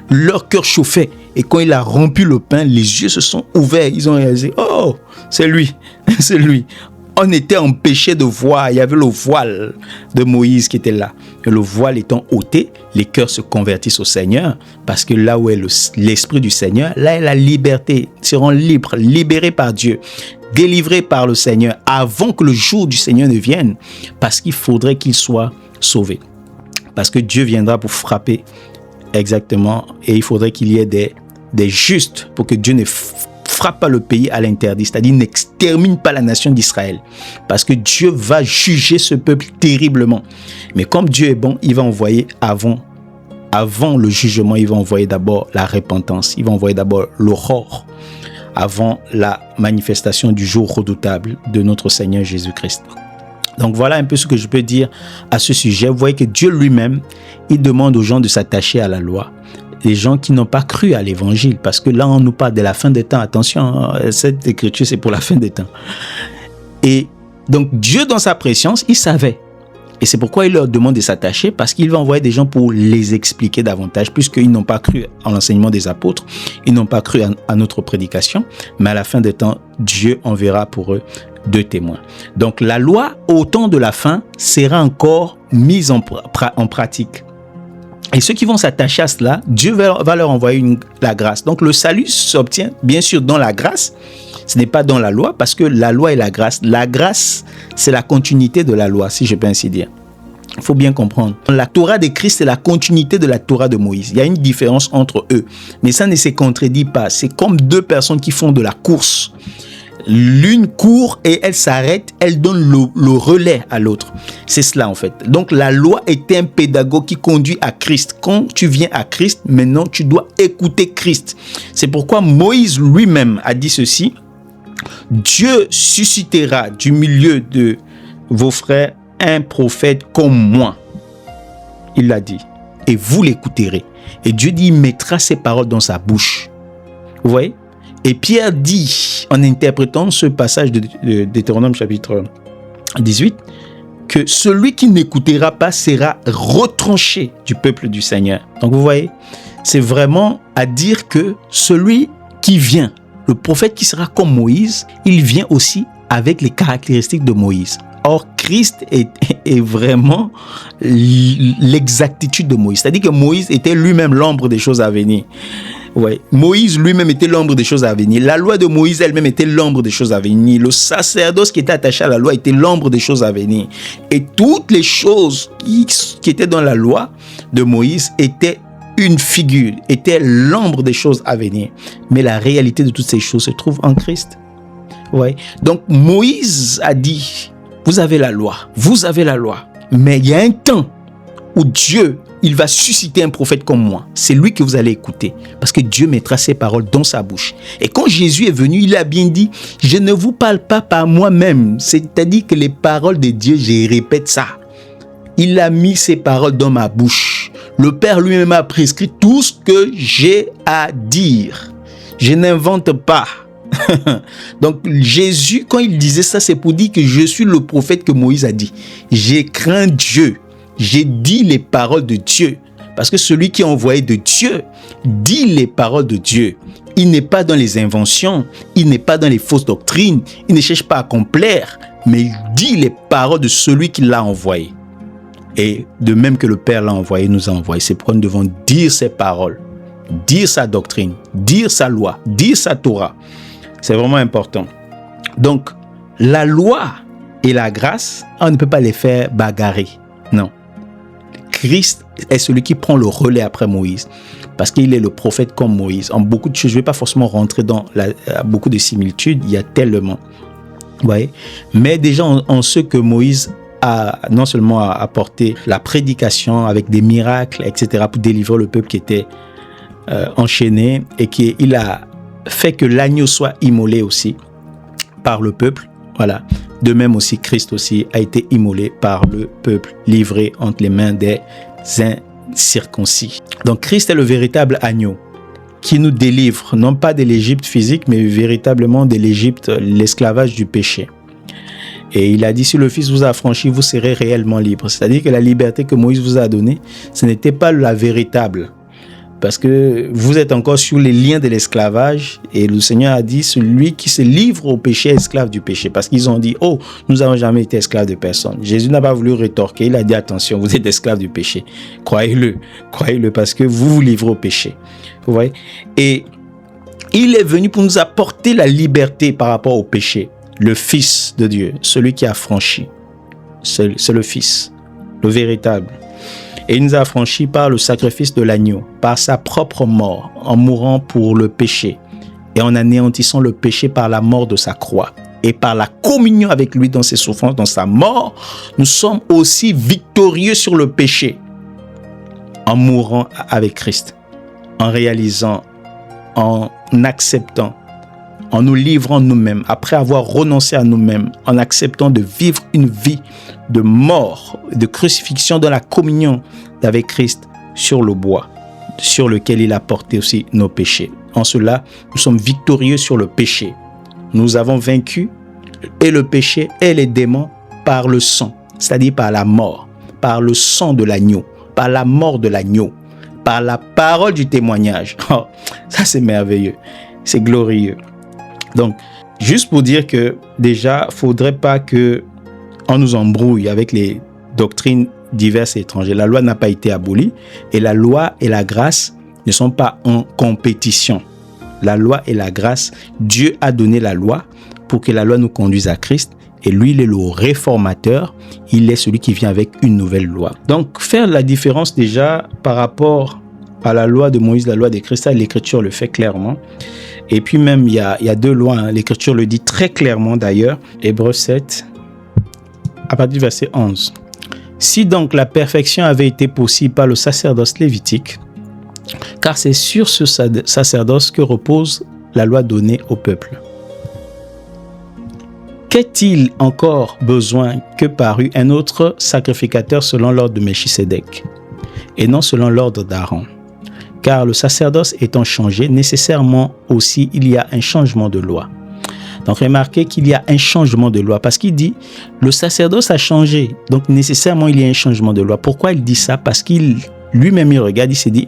Leur cœur chauffait. Et quand il a rompu le pain, les yeux se sont ouverts. Ils ont réalisé, oh, c'est lui, c'est lui. On était empêché de voir, il y avait le voile de Moïse qui était là. Et le voile étant ôté, les cœurs se convertissent au Seigneur, parce que là où est l'Esprit du Seigneur, là est la liberté. Ils seront libres, libérés par Dieu, délivrés par le Seigneur, avant que le jour du Seigneur ne vienne, parce qu'il faudrait qu'ils soient sauvés. Parce que Dieu viendra pour frapper, exactement, et il faudrait qu'il y ait des justes pour que Dieu ne frappe pas le pays à l'interdit, c'est-à-dire n'extermine pas la nation d'Israël, parce que Dieu va juger ce peuple terriblement. Mais comme Dieu est bon, il va envoyer avant le jugement, il va envoyer d'abord la repentance, il va envoyer d'abord l'aurore, avant la manifestation du jour redoutable de notre Seigneur Jésus-Christ. Donc voilà un peu ce que je peux dire à ce sujet. Vous voyez que Dieu lui-même, il demande aux gens de s'attacher à la loi. Les gens qui n'ont pas cru à l'évangile, parce que là on nous parle de la fin des temps. Attention, cette écriture c'est pour la fin des temps. Et donc Dieu dans sa préscience, il savait. Et c'est pourquoi il leur demande de s'attacher, parce qu'il va envoyer des gens pour les expliquer davantage, puisqu'ils n'ont pas cru en l'enseignement des apôtres, ils n'ont pas cru à notre prédication, mais à la fin des temps, Dieu enverra pour eux deux témoins. Donc la loi au temps de la fin sera encore mise en pratique. Et ceux qui vont s'attacher à cela, Dieu va leur envoyer la grâce. Donc le salut s'obtient bien sûr dans la grâce. Ce n'est pas dans la loi, parce que la loi et la grâce, c'est la continuité de la loi, si je peux ainsi dire. Il faut bien comprendre. La Torah de Christ, c'est la continuité de la Torah de Moïse. Il y a une différence entre eux. Mais ça ne se contredit pas. C'est comme deux personnes qui font de la course. L'une court et elle s'arrête, elle donne le relais à l'autre. C'est cela en fait. Donc la loi est un pédagogue qui conduit à Christ. Quand tu viens à Christ, maintenant tu dois écouter Christ. C'est pourquoi Moïse lui-même a dit ceci: Dieu suscitera du milieu de vos frères un prophète comme moi. Il l'a dit. et vous l'écouterez. Et Dieu dit, il mettra ses paroles dans sa bouche. Vous voyez? Et Pierre dit, en interprétant ce passage de Deutéronome chapitre 18, que celui qui n'écoutera pas sera retranché du peuple du Seigneur. Donc vous voyez, c'est vraiment à dire que celui qui vient, le prophète qui sera comme Moïse, il vient aussi avec les caractéristiques de Moïse. Or, Christ est vraiment l'exactitude de Moïse. C'est-à-dire que Moïse était lui-même l'ombre des choses à venir. Ouais. Moïse lui-même était l'ombre des choses à venir. La loi de Moïse elle-même était l'ombre des choses à venir. Le sacerdoce qui était attaché à la loi était l'ombre des choses à venir. Et toutes les choses qui étaient dans la loi de Moïse étaient une figure, étaient l'ombre des choses à venir. Mais la réalité de toutes ces choses se trouve en Christ. Ouais. Donc Moïse a dit, vous avez la loi, mais il y a un temps où Dieu, il va susciter un prophète comme moi. C'est lui que vous allez écouter, parce que Dieu mettra ses paroles dans sa bouche. Et quand Jésus est venu, il a bien dit, je ne vous parle pas par moi-même. C'est-à-dire que les paroles de Dieu, je répète ça. Il a mis ses paroles dans ma bouche. Le Père lui-même a prescrit tout ce que j'ai à dire. Je n'invente pas. Donc Jésus, quand il disait ça, c'est pour dire que je suis le prophète que Moïse a dit. J'ai craint Dieu. J'ai dit les paroles de Dieu. Parce que celui qui est envoyé de Dieu dit les paroles de Dieu. Il n'est pas dans les inventions, il n'est pas dans les fausses doctrines, il ne cherche pas à complaire, mais il dit les paroles de celui qui l'a envoyé. Et de même que le Père l'a envoyé, nous a envoyé. C'est pourquoi nous devons dire ses paroles, dire sa doctrine, dire sa loi, dire sa Torah. C'est vraiment important. Donc, la loi et la grâce, on ne peut pas les faire bagarrer. Non. Christ est celui qui prend le relais après Moïse. Parce qu'il est le prophète comme Moïse. En beaucoup de choses, je ne vais pas forcément rentrer dans beaucoup de similitudes. Il y a tellement. Vous voyez? Mais déjà, en ce que Moïse a non seulement apporté la prédication avec des miracles, etc., pour délivrer le peuple qui était enchaîné, et qu'il a fait que l'agneau soit immolé aussi par le peuple. Voilà. De même aussi, Christ aussi a été immolé par le peuple, livré entre les mains des incirconcis. Donc Christ est le véritable agneau qui nous délivre, non pas de l'Égypte physique, mais véritablement de l'Égypte, l'esclavage du péché. Et il a dit, si le Fils vous a affranchi, vous serez réellement libre. C'est-à-dire que la liberté que Moïse vous a donnée, ce n'était pas la véritable. Parce que vous êtes encore sur les liens de l'esclavage. Et le Seigneur a dit, celui qui se livre au péché est esclave du péché. Parce qu'ils ont dit, oh, nous n'avons jamais été esclaves de personne. Jésus n'a pas voulu rétorquer. Il a dit, attention, vous êtes esclaves du péché. Croyez-le. Croyez-le parce que vous vous livrez au péché. Vous voyez? Et il est venu pour nous apporter la liberté par rapport au péché. Le Fils de Dieu, celui qui a franchi. C'est le Fils, le véritable. Et il nous a affranchis par le sacrifice de l'agneau, par sa propre mort, en mourant pour le péché et en anéantissant le péché par la mort de sa croix. Et par la communion avec lui dans ses souffrances, dans sa mort, nous sommes aussi victorieux sur le péché en mourant avec Christ, en réalisant, en acceptant, en nous livrant nous-mêmes, après avoir renoncé à nous-mêmes, en acceptant de vivre une vie de mort, de crucifixion dans la communion avec Christ sur le bois, sur lequel il a porté aussi nos péchés. En cela, nous sommes victorieux sur le péché. Nous avons vaincu et le péché et les démons par le sang, c'est-à-dire par la mort, par le sang de l'agneau, par la mort de l'agneau, par la parole du témoignage. Oh, ça c'est merveilleux, c'est glorieux. Donc, juste pour dire que déjà, il ne faudrait pas qu'on nous embrouille avec les doctrines diverses et étrangères. La loi n'a pas été abolie et la loi et la grâce ne sont pas en compétition. La loi et la grâce, Dieu a donné la loi pour que la loi nous conduise à Christ et lui, il est le réformateur, il est celui qui vient avec une nouvelle loi. Donc, faire la différence déjà par rapport à la loi de Moïse, la loi de Christ, l'Écriture le fait clairement. Et puis même, il y a deux lois, hein. L'Écriture le dit très clairement d'ailleurs, Hébreux 7, à partir du verset 11. Si donc la perfection avait été possible par le sacerdoce lévitique, car c'est sur ce sacerdoce que repose la loi donnée au peuple. Qu'est-il encore besoin que parût un autre sacrificateur selon l'ordre de Melchisédek? et non selon l'ordre d'Aaron. Car le sacerdoce étant changé, nécessairement aussi il y a un changement de loi. Donc remarquez qu'il y a un changement de loi parce qu'il dit le sacerdoce a changé. Donc nécessairement il y a un changement de loi. Pourquoi il dit ça? Parce qu'il lui-même il regarde, il s'est dit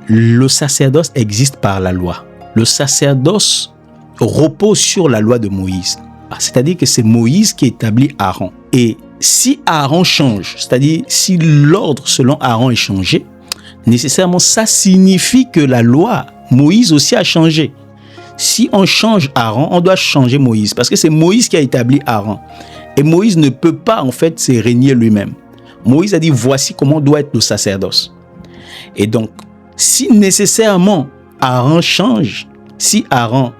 le sacerdoce existe par la loi. Le sacerdoce repose sur la loi de Moïse. C'est-à-dire que c'est Moïse qui établit Aaron. Et si Aaron change, c'est-à-dire si l'ordre selon Aaron est changé, nécessairement ça signifie que la loi Moïse aussi a changé. Si on change Aaron, on doit changer Moïse parce que c'est Moïse qui a établi Aaron. Et Moïse ne peut pas en fait se régner lui-même. Moïse a dit voici comment doit être le sacerdoce. Et donc, si nécessairement Aaron change, si Aaron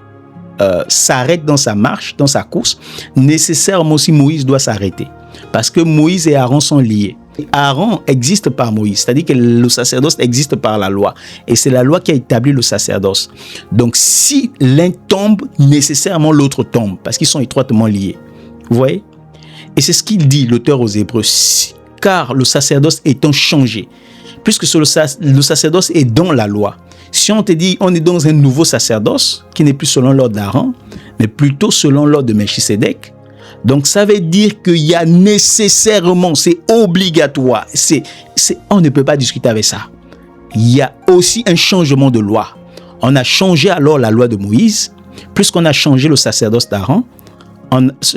s'arrête dans sa marche, dans sa course, nécessairement aussi Moïse doit s'arrêter. Parce que Moïse et Aaron sont liés. Aaron existe par Moïse, c'est-à-dire que le sacerdoce existe par la loi. Et c'est la loi qui a établi le sacerdoce. Donc si l'un tombe, nécessairement l'autre tombe, parce qu'ils sont étroitement liés. Vous voyez? Et c'est ce qu'il dit, l'auteur aux Hébreux. Car le sacerdoce étant changé, puisque le sacerdoce est dans la loi. Si on te dit on est dans un nouveau sacerdoce, qui n'est plus selon l'ordre d'Aaron, mais plutôt selon l'ordre de Melchisédek, donc ça veut dire qu'il y a nécessairement, c'est obligatoire, on ne peut pas discuter avec ça. Il y a aussi un changement de loi. On a changé alors la loi de Moïse, puisqu'on a changé le sacerdoce d'Aaron,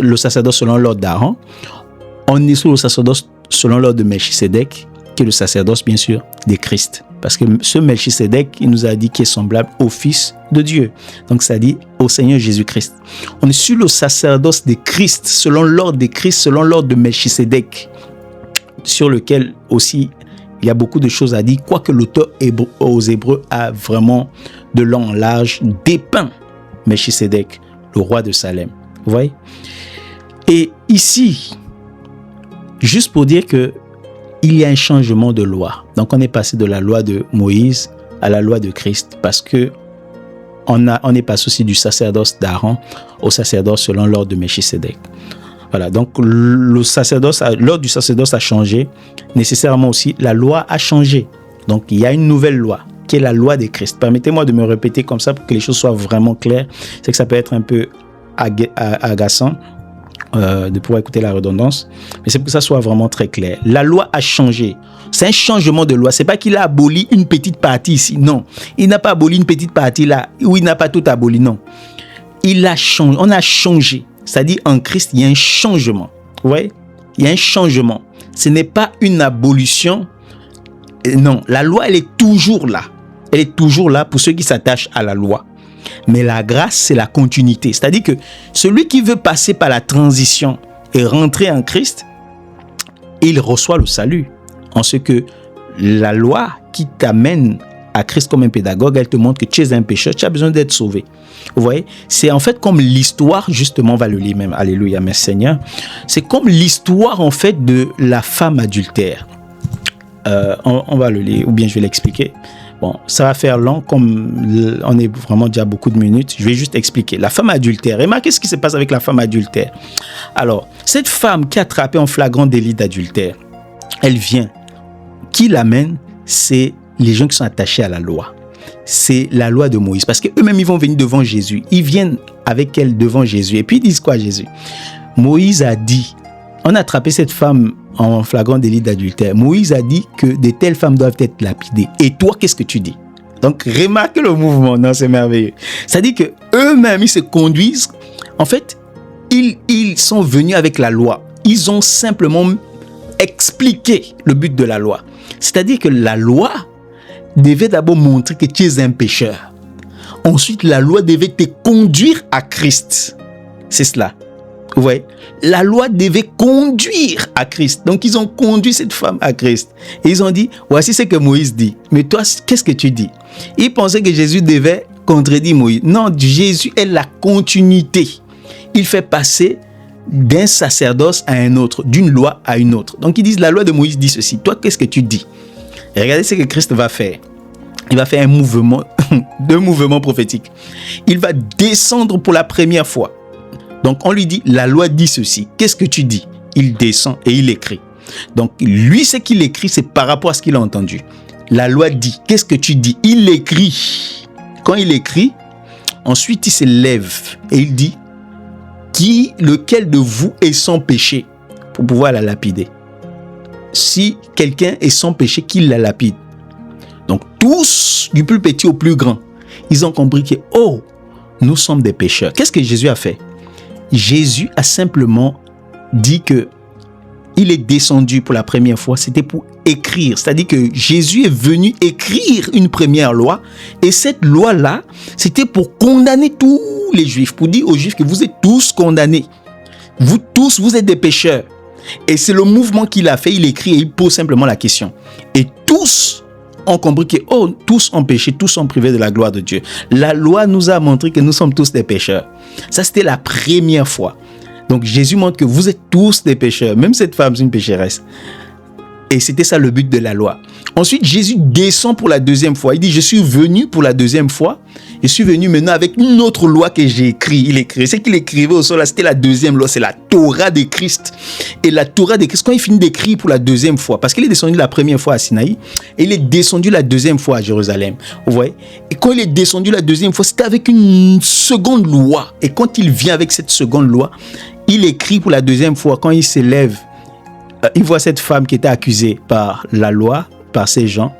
le sacerdoce selon l'ordre d'Aaron, on est sur le sacerdoce selon l'ordre de Melchisédek, qui est le sacerdoce bien sûr de Christ. Parce que ce Melchisédek, il nous a dit qu'il est semblable au Fils de Dieu. Donc ça dit au Seigneur Jésus-Christ. On est sur le sacerdoce de Christ, selon l'ordre de Christ, selon l'ordre de Melchisédek, sur lequel aussi il y a beaucoup de choses à dire, quoique l'auteur aux Hébreux a vraiment de long en large dépeint Melchisédek, le roi de Salem. Vous voyez? Et ici, juste pour dire que il y a un changement de loi. Donc, on est passé de la loi de Moïse à la loi de Christ parce que on est passé aussi du sacerdoce d'Aaron au sacerdoce selon l'ordre de Melchisédek. Voilà. Donc, l'ordre du sacerdoce a changé. Nécessairement aussi, la loi a changé. Donc, il y a une nouvelle loi qui est la loi de Christ. Permettez-moi de me répéter comme ça pour que les choses soient vraiment claires. C'est que ça peut être un peu agaçant de pouvoir écouter la redondance, mais c'est pour que ça soit vraiment très clair. La loi a changé. C'est un changement de loi. C'est pas qu'il a aboli une petite partie ici. Non. Il n'a pas aboli une petite partie là, ou il n'a pas tout aboli. Non. Il a changé. On a changé. C'est-à-dire, en Christ, il y a un changement. Vous voyez? Il y a un changement. Ce n'est pas une abolition. Non. La loi, elle est toujours là. Elle est toujours là pour ceux qui s'attachent à la loi. Mais la grâce, c'est la continuité. C'est-à-dire que celui qui veut passer par la transition et rentrer en Christ, il reçoit le salut. En ce que la loi qui t'amène à Christ comme un pédagogue, elle te montre que tu es un pécheur, tu as besoin d'être sauvé. Vous voyez? C'est en fait comme l'histoire, justement, on va le lire même, alléluia, merci Seigneur. C'est comme l'histoire en fait de la femme adultère. On va le lire, ou bien je vais l'expliquer. Bon, ça va faire long, comme on est vraiment déjà beaucoup de minutes. Je vais juste expliquer. La femme adultère. Remarquez ce qui se passe avec la femme adultère. Alors, cette femme qui est attrapée en flagrant délit d'adultère, elle vient. Qui l'amène? C'est les gens qui sont attachés à la loi. C'est la loi de Moïse. Parce qu'eux-mêmes, ils vont venir devant Jésus. Ils viennent avec elle devant Jésus. Et puis, ils disent quoi, Jésus? Moïse a dit, on a attrapé cette femme en flagrant délit d'adultère. Moïse a dit que de telles femmes doivent être lapidées. Et toi, qu'est-ce que tu dis? Donc, remarquez le mouvement. Non, c'est merveilleux. C'est-à-dire que eux-mêmes, ils se conduisent. En fait, ils sont venus avec la loi. Ils ont simplement expliqué le but de la loi. C'est-à-dire que la loi devait d'abord montrer que tu es un pécheur. Ensuite, la loi devait te conduire à Christ. C'est cela. Vous voyez, la loi devait conduire à Christ. Donc, ils ont conduit cette femme à Christ. Et ils ont dit, voici ce que Moïse dit. Mais toi, qu'est-ce que tu dis? Ils pensaient que Jésus devait contredire Moïse. Non, Jésus est la continuité. Il fait passer d'un sacerdoce à un autre, d'une loi à une autre. Donc, ils disent, la loi de Moïse dit ceci. Toi, qu'est-ce que tu dis? Et regardez ce que Christ va faire. Il va faire un mouvement, deux mouvements prophétiques. Il va descendre pour la première fois. Donc, on lui dit, la loi dit ceci. Qu'est-ce que tu dis? Il descend et il écrit. Donc, lui, ce qu'il écrit, c'est par rapport à ce qu'il a entendu. La loi dit. Qu'est-ce que tu dis? Il écrit. Quand il écrit, ensuite, il se lève et il dit, lequel de vous est sans péché pour pouvoir la lapider? Si quelqu'un est sans péché, qu'il la lapide. Donc, tous, du plus petit au plus grand, ils ont compris que, oh, nous sommes des pécheurs. Qu'est-ce que Jésus a fait? Jésus a simplement dit que il est descendu pour la première fois, c'était pour écrire. C'est-à-dire que Jésus est venu écrire une première loi, et cette loi-là, c'était pour condamner tous les Juifs, pour dire aux Juifs que vous êtes tous condamnés. Vous tous, vous êtes des pécheurs. Et c'est le mouvement qu'il a fait, il écrit et il pose simplement la question. Et tous ont compris que, oh, tous ont péché, tous sont privés de la gloire de Dieu. La loi nous a montré que nous sommes tous des pécheurs. Ça, c'était la première fois. Donc, Jésus montre que vous êtes tous des pécheurs. Même cette femme, c'est une pécheresse. Et c'était ça le but de la loi. Ensuite, Jésus descend pour la deuxième fois. Il dit, je suis venu pour la deuxième fois. Je suis venu maintenant avec une autre loi que j'ai écrite. Il écrit. Ce qu'il écrivait au sol, là, c'était la deuxième loi. C'est la Torah de Christ. Et la Torah de Christ, quand il finit d'écrire pour la deuxième fois, parce qu'il est descendu la première fois à Sinaï, et il est descendu la deuxième fois à Jérusalem. Vous voyez? Et quand il est descendu la deuxième fois, c'était avec une seconde loi. Et quand il vient avec cette seconde loi, il écrit pour la deuxième fois. Quand il s'élève, il voit cette femme qui était accusée par la loi, par ces gens,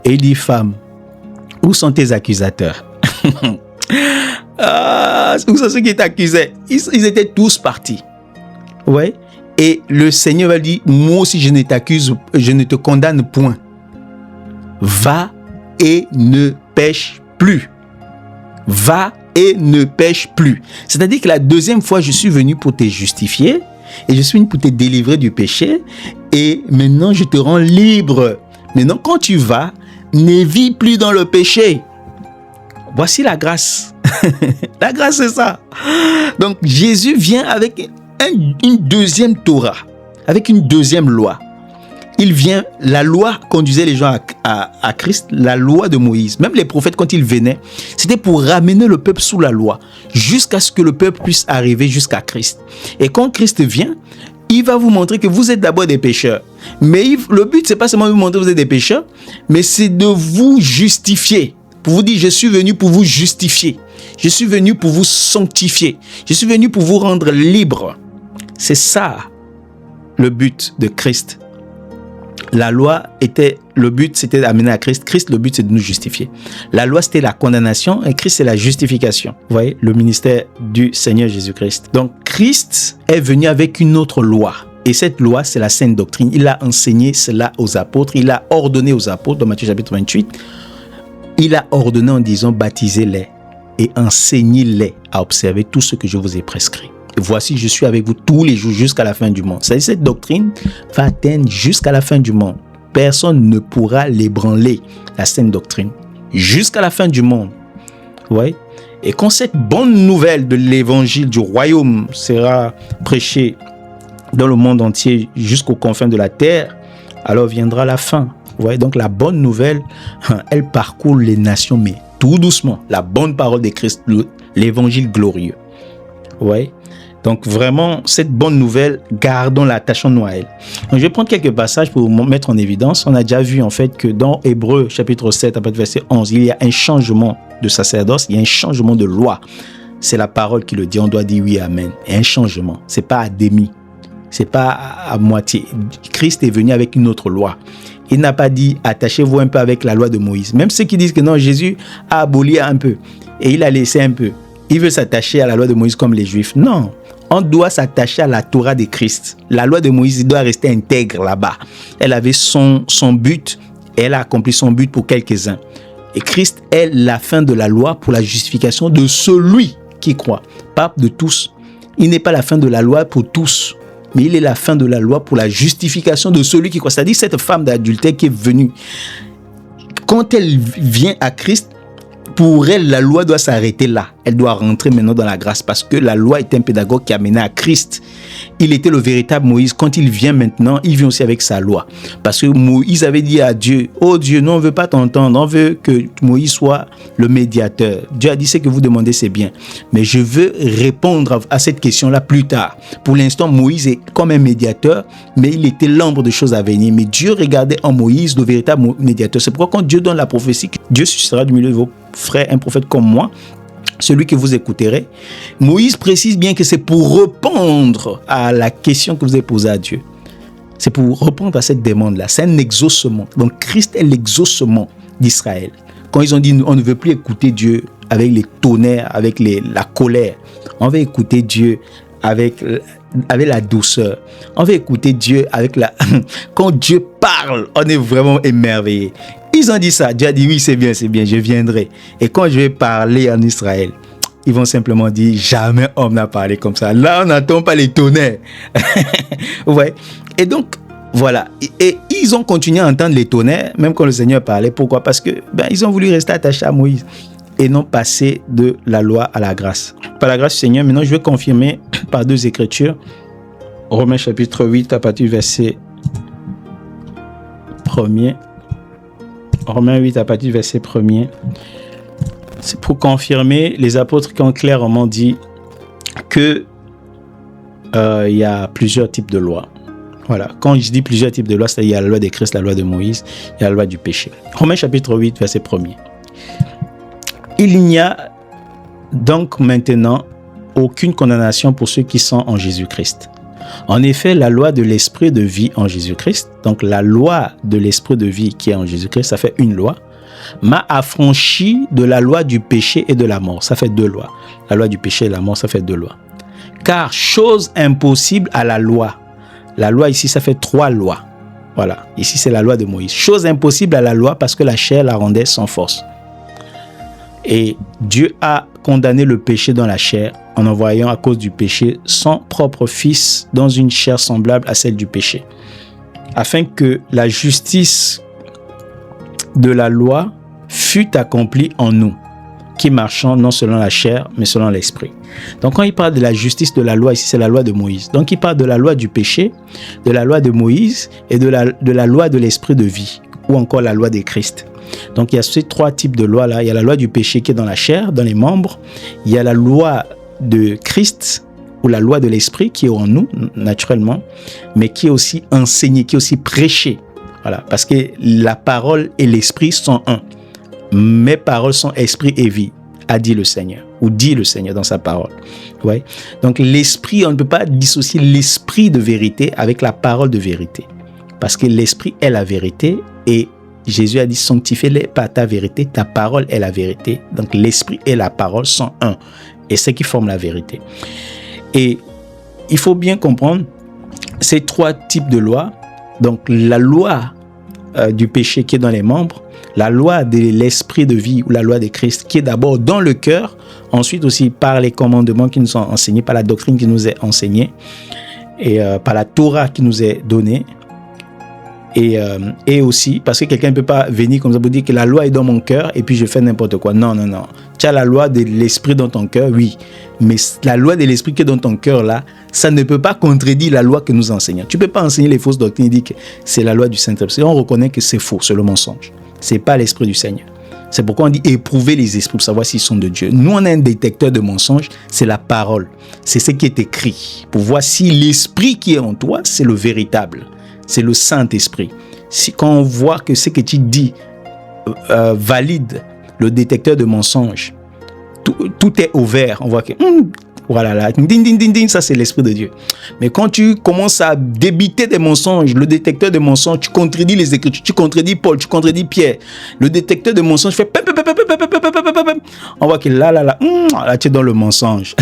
et il dit, femme, où sont tes accusateurs? Où sont ceux qui étaient accusés? Ils étaient tous partis. Ouais. Et le Seigneur va dire, moi aussi je ne t'accuse, je ne te condamne point. Va et ne pêche plus. Va et ne pêche plus. C'est-à-dire que la deuxième fois, je suis venu pour te justifier et je suis venu pour te délivrer du péché, et maintenant je te rends libre. Maintenant, quand tu vas, ne vis plus dans le péché. Voici la grâce. La grâce, c'est ça. Donc, Jésus vient avec une deuxième Torah, avec une deuxième loi. Il vient, la loi conduisait les gens à Christ, la loi de Moïse. Même les prophètes, quand ils venaient, c'était pour ramener le peuple sous la loi, jusqu'à ce que le peuple puisse arriver jusqu'à Christ. Et quand Christ vient, il va vous montrer que vous êtes d'abord des pécheurs. Mais le but, c'est pas seulement de vous montrer que vous êtes des pécheurs, mais c'est de vous justifier. Pour vous dire, je suis venu pour vous justifier. Je suis venu pour vous sanctifier. Je suis venu pour vous rendre libre. C'est ça, le but de Christ. La loi était, le but c'était d'amener à Christ. Christ, le but c'est de nous justifier. La loi c'était la condamnation et Christ c'est la justification. Vous voyez, le ministère du Seigneur Jésus-Christ. Donc Christ est venu avec une autre loi. Et cette loi, c'est la sainte doctrine. Il a enseigné cela aux apôtres. Il a ordonné aux apôtres, dans Matthieu chapitre 28, il a ordonné en disant, baptisez-les et enseignez-les à observer tout ce que je vous ai prescrit. Voici, je suis avec vous tous les jours jusqu'à la fin du monde. C'est-à-dire, cette doctrine va atteindre jusqu'à la fin du monde. Personne ne pourra l'ébranler, la sainte doctrine, jusqu'à la fin du monde. Ouais. Et quand cette bonne nouvelle de l'évangile du royaume sera prêchée dans le monde entier jusqu'aux confins de la terre, alors viendra la fin. Ouais. Donc la bonne nouvelle, elle parcourt les nations, mais tout doucement. La bonne parole de Christ, l'évangile glorieux. Ouais. Donc vraiment, cette bonne nouvelle, gardons-la, attachons-nous à elle. Donc je vais prendre quelques passages pour vous mettre en évidence. On a déjà vu en fait que dans Hébreux chapitre 7, à partir du verset 11, il y a un changement de sacerdoce, il y a un changement de loi. C'est la parole qui le dit, on doit dire oui, amen. Et un changement, c'est pas à demi, c'est pas à moitié. Christ est venu avec une autre loi. Il n'a pas dit attachez-vous un peu avec la loi de Moïse. Même ceux qui disent que non, Jésus a aboli un peu et il a laissé un peu. Il veut s'attacher à la loi de Moïse comme les Juifs. Non. On doit s'attacher à la Torah de Christ. La loi de Moïse doit rester intègre là-bas. Elle avait son but, et elle a accompli son but pour quelques-uns. Et Christ est la fin de la loi pour la justification de celui qui croit, pas de tous. Il n'est pas la fin de la loi pour tous, mais il est la fin de la loi pour la justification de celui qui croit. C'est-à-dire cette femme d'adultère qui est venue. Quand elle vient à Christ, pour elle, la loi doit s'arrêter là. Elle doit rentrer maintenant dans la grâce parce que la loi est un pédagogue qui a mené à Christ. Il était le véritable Moïse. Quand il vient maintenant, il vient aussi avec sa loi. Parce que Moïse avait dit à Dieu, « Oh Dieu, nous on ne veut pas t'entendre, on veut que Moïse soit le médiateur. » Dieu a dit, « Ce que vous demandez, c'est bien. Mais je veux répondre à cette question-là plus tard. » Pour l'instant, Moïse est comme un médiateur, mais il était l'ombre de choses à venir. Mais Dieu regardait en Moïse le véritable médiateur. C'est pourquoi quand Dieu donne la prophétie, Dieu suscitera du milieu de vos frères un prophète comme moi, celui que vous écouterez. Moïse précise bien que c'est pour répondre à la question que vous avez posée à Dieu. C'est pour répondre à cette demande-là. C'est un exaucement. Donc Christ est l'exaucement d'Israël. Quand ils ont dit on ne veut plus écouter Dieu avec les tonnerres, avec la colère, on va écouter Dieu avec la douceur. On va écouter Dieu avec la... Quand Dieu parle, on est vraiment émerveillé. Ils ont dit ça. Dieu a dit oui, c'est bien, je viendrai. Et quand je vais parler en Israël, ils vont simplement dire jamais homme n'a parlé comme ça. Là, on n'entend pas les tonnerres. Ouais. Et donc, voilà. Et ils ont continué à entendre les tonnerres, même quand le Seigneur parlait. Pourquoi? Parce que ils ont voulu rester attachés à Moïse et non passer de la loi à la grâce. Par la grâce du Seigneur, maintenant, je vais confirmer par 2 écritures. Romains chapitre 8, à partir du verset 1er. Romains 8, à partir du verset 1er. C'est pour confirmer les apôtres qui ont clairement dit que il y a plusieurs types de lois. Voilà. Quand je dis plusieurs types de lois, c'est-à-dire il y a la loi de Christ, la loi de Moïse, il y a la loi du péché. Romains chapitre 8, verset 1er. Il n'y a donc maintenant aucune condamnation pour ceux qui sont en Jésus-Christ. En effet, la loi de l'esprit de vie en Jésus-Christ, donc la loi de l'esprit de vie qui est en Jésus-Christ, ça fait une loi, m'a affranchi de la loi du péché et de la mort. Ça fait 2 lois. La loi du péché et de la mort, ça fait 2 lois. Car chose impossible à la loi. La loi ici, ça fait 3 lois. Voilà. Ici, c'est la loi de Moïse. Chose impossible à la loi parce que la chair la rendait sans force. Et Dieu a condamné le péché dans la chair en envoyant à cause du péché son propre fils dans une chair semblable à celle du péché, afin que la justice de la loi fût accomplie en nous, qui marchons non selon la chair, mais selon l'esprit. Donc quand il parle de la justice de la loi, ici c'est la loi de Moïse. Donc il parle de la loi du péché, de la loi de Moïse et de la loi de l'esprit de vie, ou encore la loi de Christ. Donc il y a ces 3 types de lois là. Il y a la loi du péché qui est dans la chair, dans les membres. Il y a la loi de Christ ou la loi de l'esprit qui est en nous naturellement, mais qui est aussi enseignée, qui est aussi prêchée. Voilà, parce que la parole et l'esprit sont un. Mes paroles sont esprit et vie, a dit le Seigneur, ou dit le Seigneur dans sa parole. Ouais. Donc l'esprit, on ne peut pas dissocier l'esprit de vérité avec la parole de vérité, parce que l'esprit est la vérité et Jésus a dit sanctifie-les par ta vérité, ta parole est la vérité. Donc l'esprit et la parole sont un, et c'est qui forme la vérité. Et il faut bien comprendre ces 3 types de lois. Donc la loi du péché qui est dans les membres, la loi de l'esprit de vie ou la loi de Christ qui est d'abord dans le cœur, ensuite aussi par les commandements qui nous sont enseignés, par la doctrine qui nous est enseignée et par la Torah qui nous est donnée. Et aussi, parce que quelqu'un ne peut pas venir comme ça pour dire que la loi est dans mon cœur et puis je fais n'importe quoi. Non. Tu as la loi de l'esprit dans ton cœur, oui. Mais la loi de l'esprit qui est dans ton cœur là, ça ne peut pas contredire la loi que nous enseignons. Tu ne peux pas enseigner les fausses doctrines et dire que c'est la loi du Saint-Esprit. On reconnaît que c'est faux, c'est le mensonge. Ce n'est pas l'esprit du Seigneur. C'est pourquoi on dit éprouver les esprits pour savoir s'ils sont de Dieu. Nous, on a un détecteur de mensonges, c'est la parole. C'est ce qui est écrit. Pour voir si l'esprit qui est en toi, c'est le véritable. C'est le Saint-Esprit. Quand on voit que ce que tu dis valide le détecteur de mensonges, tout est au vert. On voit que voilà, là, ça c'est l'Esprit de Dieu. Mais quand tu commences à débiter des mensonges, le détecteur de mensonges, tu contredis les Écritures, tu contredis Paul, tu contredis Pierre. Le détecteur de mensonges fait on voit que là, tu es dans le mensonge.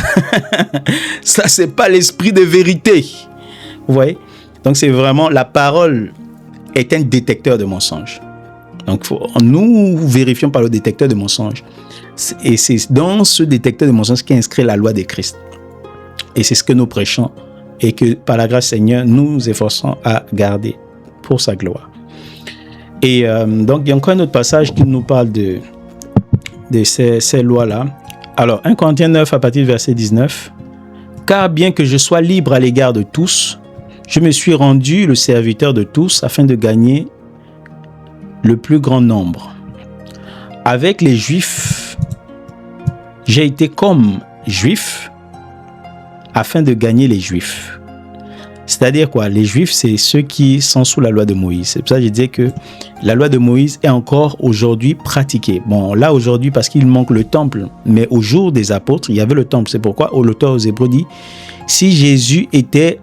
Ça, c'est pas l'esprit de vérité. Vous voyez? Donc, c'est vraiment la parole est un détecteur de mensonges. Donc, nous vérifions par le détecteur de mensonges. Et c'est dans ce détecteur de mensonges qu'est inscrit la loi de Christ. Et c'est ce que nous prêchons et que par la grâce du Seigneur, nous nous efforçons à garder pour sa gloire. Et donc, il y a encore un autre passage qui nous parle de ces lois-là. Alors, 1 Corinthiens 9 à partir du verset 19. « Car bien que je sois libre à l'égard de tous, je me suis rendu le serviteur de tous afin de gagner le plus grand nombre. Avec les Juifs, j'ai été comme Juif afin de gagner les Juifs. » C'est-à-dire quoi? Les Juifs, c'est ceux qui sont sous la loi de Moïse. C'est pour ça que je disais que la loi de Moïse est encore aujourd'hui pratiquée. Bon, là aujourd'hui parce qu'il manque le temple, mais au jour des apôtres, il y avait le temple. C'est pourquoi l'auteur aux Hébreux dit, si Jésus était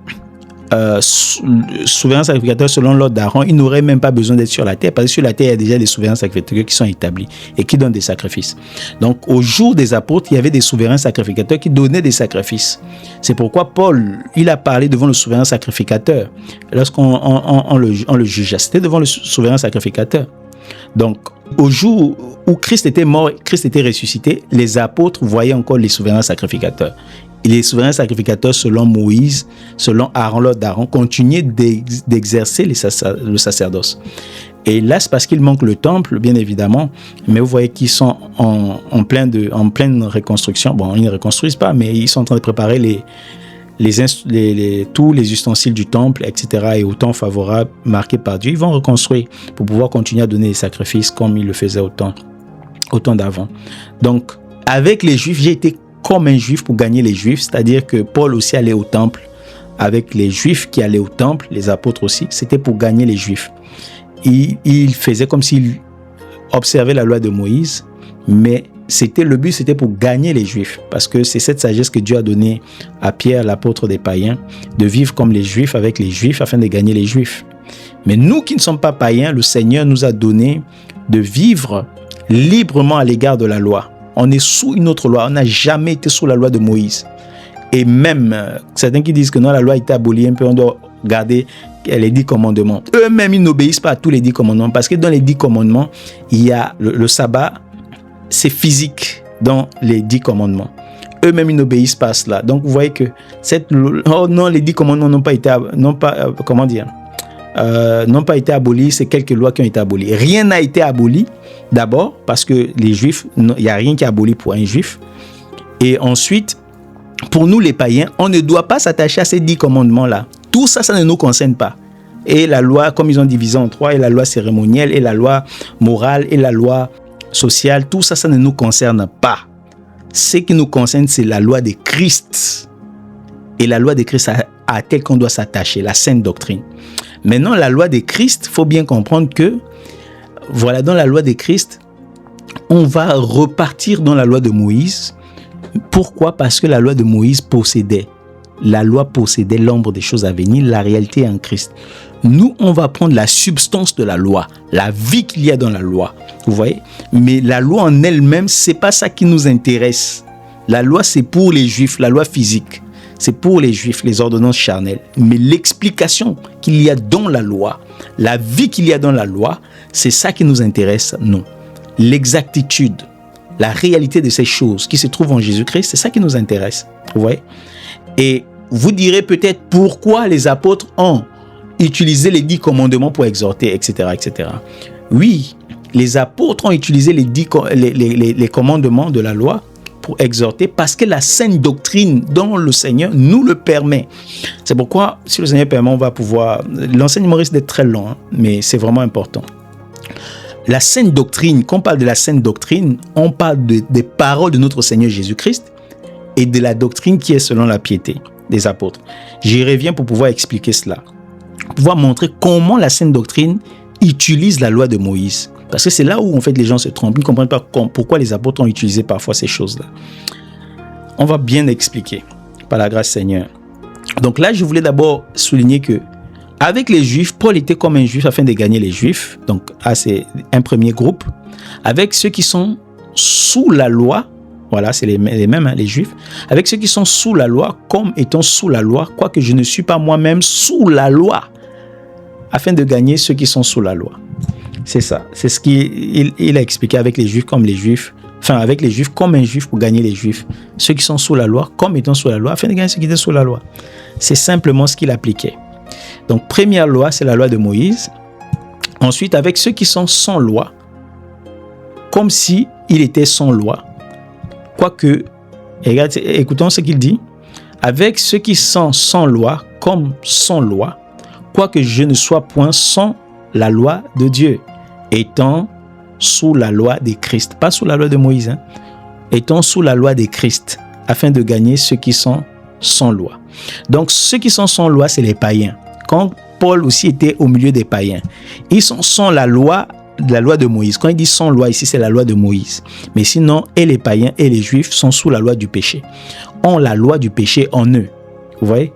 souverain sacrificateur selon l'ordre d'Aaron, il n'aurait même pas besoin d'être sur la terre, parce que sur la terre, il y a déjà des souverains sacrificateurs qui sont établis et qui donnent des sacrifices. Donc, au jour des apôtres, il y avait des souverains sacrificateurs qui donnaient des sacrifices. C'est pourquoi Paul, il a parlé devant le souverain sacrificateur. Lorsqu'on le jugeait, c'était devant le souverain sacrificateur. Donc, au jour où Christ était mort, Christ était ressuscité, les apôtres voyaient encore les souverains sacrificateurs. Et les souverains sacrificateurs, selon Moïse, selon Aaron, l'ordre d'Aaron, continuaient d'exercer le sacerdoce. Et là, c'est parce qu'il manque le temple, bien évidemment, mais vous voyez qu'ils sont en pleine reconstruction. Bon, ils ne reconstruisent pas, mais ils sont en train de préparer tous les ustensiles du temple, etc. Et au temps favorable marqué par Dieu, ils vont reconstruire pour pouvoir continuer à donner des sacrifices comme ils le faisaient au temps d'avant. Donc, avec les Juifs, j'ai été comme un Juif pour gagner les Juifs, c'est-à-dire que Paul aussi allait au temple avec les Juifs qui allaient au temple, les apôtres aussi, c'était pour gagner les Juifs. Il faisait comme s'il observait la loi de Moïse, mais le but c'était pour gagner les Juifs, parce que c'est cette sagesse que Dieu a donnée à Pierre, l'apôtre des païens, de vivre comme les Juifs avec les Juifs afin de gagner les Juifs. Mais nous qui ne sommes pas païens, le Seigneur nous a donné de vivre librement à l'égard de la loi. On est sous une autre loi. On n'a jamais été sous la loi de Moïse. Et même, certains qui disent que non, la loi a été abolie, un peu, on doit garder les 10 commandements. Eux-mêmes, ils n'obéissent pas à tous les 10 commandements. Parce que dans les 10 commandements, il y a le sabbat, c'est physique dans les 10 commandements. Eux-mêmes, ils n'obéissent pas à cela. Donc, vous voyez que les 10 commandements n'ont pas été abolis, c'est quelques lois qui ont été abolies. Rien n'a été aboli, d'abord, parce que les Juifs, il n'y a rien qui est aboli pour un Juif. Et ensuite, pour nous les païens, on ne doit pas s'attacher à ces 10 commandements-là. Tout ça, ça ne nous concerne pas. Et la loi, comme ils ont divisé en 3, et la loi cérémonielle, et la loi morale, et la loi sociale, tout ça, ça ne nous concerne pas. Ce qui nous concerne, c'est la loi de Christ. Et la loi de Christ à laquelle on doit s'attacher, la sainte doctrine. Maintenant, la loi de Christ, il faut bien comprendre que, voilà, dans la loi de Christ, on va repartir dans la loi de Moïse. Pourquoi? Parce que la loi de Moïse possédait. La loi possédait l'ombre des choses à venir, la réalité est en Christ. Nous, on va prendre la substance de la loi, la vie qu'il y a dans la loi. Vous voyez? Mais la loi en elle-même, c'est pas ça qui nous intéresse. La loi, c'est pour les Juifs, la loi physique. C'est pour les Juifs, les ordonnances charnelles. Mais l'explication qu'il y a dans la loi, la vie qu'il y a dans la loi, c'est ça qui nous intéresse, non. L'exactitude, la réalité de ces choses qui se trouvent en Jésus-Christ, c'est ça qui nous intéresse. Vous voyez? Et vous direz peut-être pourquoi les apôtres ont utilisé les 10 commandements pour exhorter, etc., etc. Oui, les apôtres ont utilisé les commandements de la loi pour exhorter, parce que la sainte doctrine dont le Seigneur nous le permet. C'est pourquoi, si le Seigneur permet, on va pouvoir... L'enseignement risque d'être très long, mais c'est vraiment important. La sainte doctrine, quand on parle de la sainte doctrine, on parle des paroles de notre Seigneur Jésus-Christ et de la doctrine qui est selon la piété des apôtres. J'y reviens pour pouvoir expliquer cela. Pour pouvoir montrer comment la sainte doctrine utilise la loi de Moïse. Parce que c'est là où en fait les gens se trompent. Ils ne comprennent pas pourquoi les apôtres ont utilisé parfois ces choses-là. On va bien expliquer par la grâce Seigneur. Donc là, je voulais d'abord souligner que avec les Juifs, Paul était comme un Juif afin de gagner les Juifs. Donc c'est un premier groupe. Avec ceux qui sont sous la loi, voilà, c'est les mêmes, hein, les Juifs. Avec ceux qui sont sous la loi, comme étant sous la loi, quoique je ne suis pas moi-même sous la loi, afin de gagner ceux qui sont sous la loi. C'est ça. C'est ce qu'il a expliqué avec les Juifs comme les Juifs. Enfin, avec les Juifs comme un Juif pour gagner les Juifs. Ceux qui sont sous la loi comme étant sous la loi, afin de gagner ceux qui étaient sous la loi. C'est simplement ce qu'il appliquait. Donc, première loi, c'est la loi de Moïse. Ensuite, avec ceux qui sont sans loi, comme si il était sans loi. Quoique, écoutons ce qu'il dit. Avec ceux qui sont sans loi, comme sans loi, quoique je ne sois point sans la loi de Dieu, étant sous la loi de Christ, pas sous la loi de Moïse, étant sous la loi de Christ, afin de gagner ceux qui sont sans loi. Donc, ceux qui sont sans loi, c'est les païens. Quand Paul aussi était au milieu des païens, ils sont sans la loi de Moïse. Quand il dit sans loi, ici, c'est la loi de Moïse. Mais sinon, et les païens et les juifs sont sous la loi du péché, ont la loi du péché en eux. Vous voyez?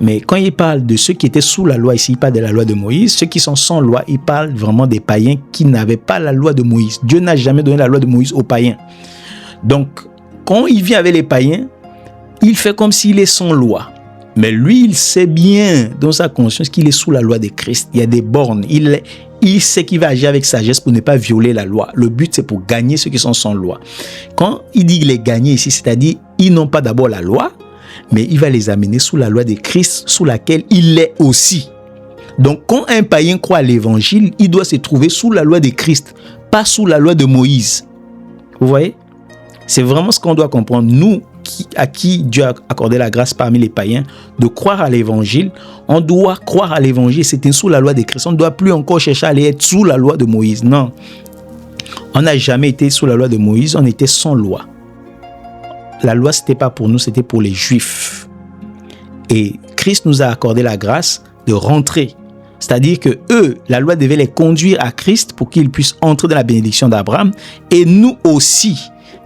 Mais quand il parle de ceux qui étaient sous la loi, ici, il parle de la loi de Moïse. Ceux qui sont sans loi, il parle vraiment des païens qui n'avaient pas la loi de Moïse. Dieu n'a jamais donné la loi de Moïse aux païens. Donc, quand il vient avec les païens, il fait comme s'il est sans loi. Mais lui, il sait bien dans sa conscience qu'il est sous la loi de Christ. Il y a des bornes. Il sait qu'il va agir avec sagesse pour ne pas violer la loi. Le but, c'est pour gagner ceux qui sont sans loi. Quand il dit les gagner ici, c'est-à-dire ils n'ont pas d'abord la loi, mais il va les amener sous la loi de Christ, sous laquelle il est aussi. Donc, quand un païen croit à l'évangile, il doit se trouver sous la loi de Christ, pas sous la loi de Moïse. Vous voyez? C'est vraiment ce qu'on doit comprendre. Nous, à qui Dieu a accordé la grâce parmi les païens, de croire à l'évangile, on doit croire à l'évangile, c'était sous la loi de Christ. On ne doit plus encore chercher à aller être sous la loi de Moïse. Non. On n'a jamais été sous la loi de Moïse, on était sans loi. La loi, ce n'était pas pour nous, c'était pour les Juifs. Et Christ nous a accordé la grâce de rentrer. C'est-à-dire que eux, la loi devait les conduire à Christ pour qu'ils puissent entrer dans la bénédiction d'Abraham. Et nous aussi,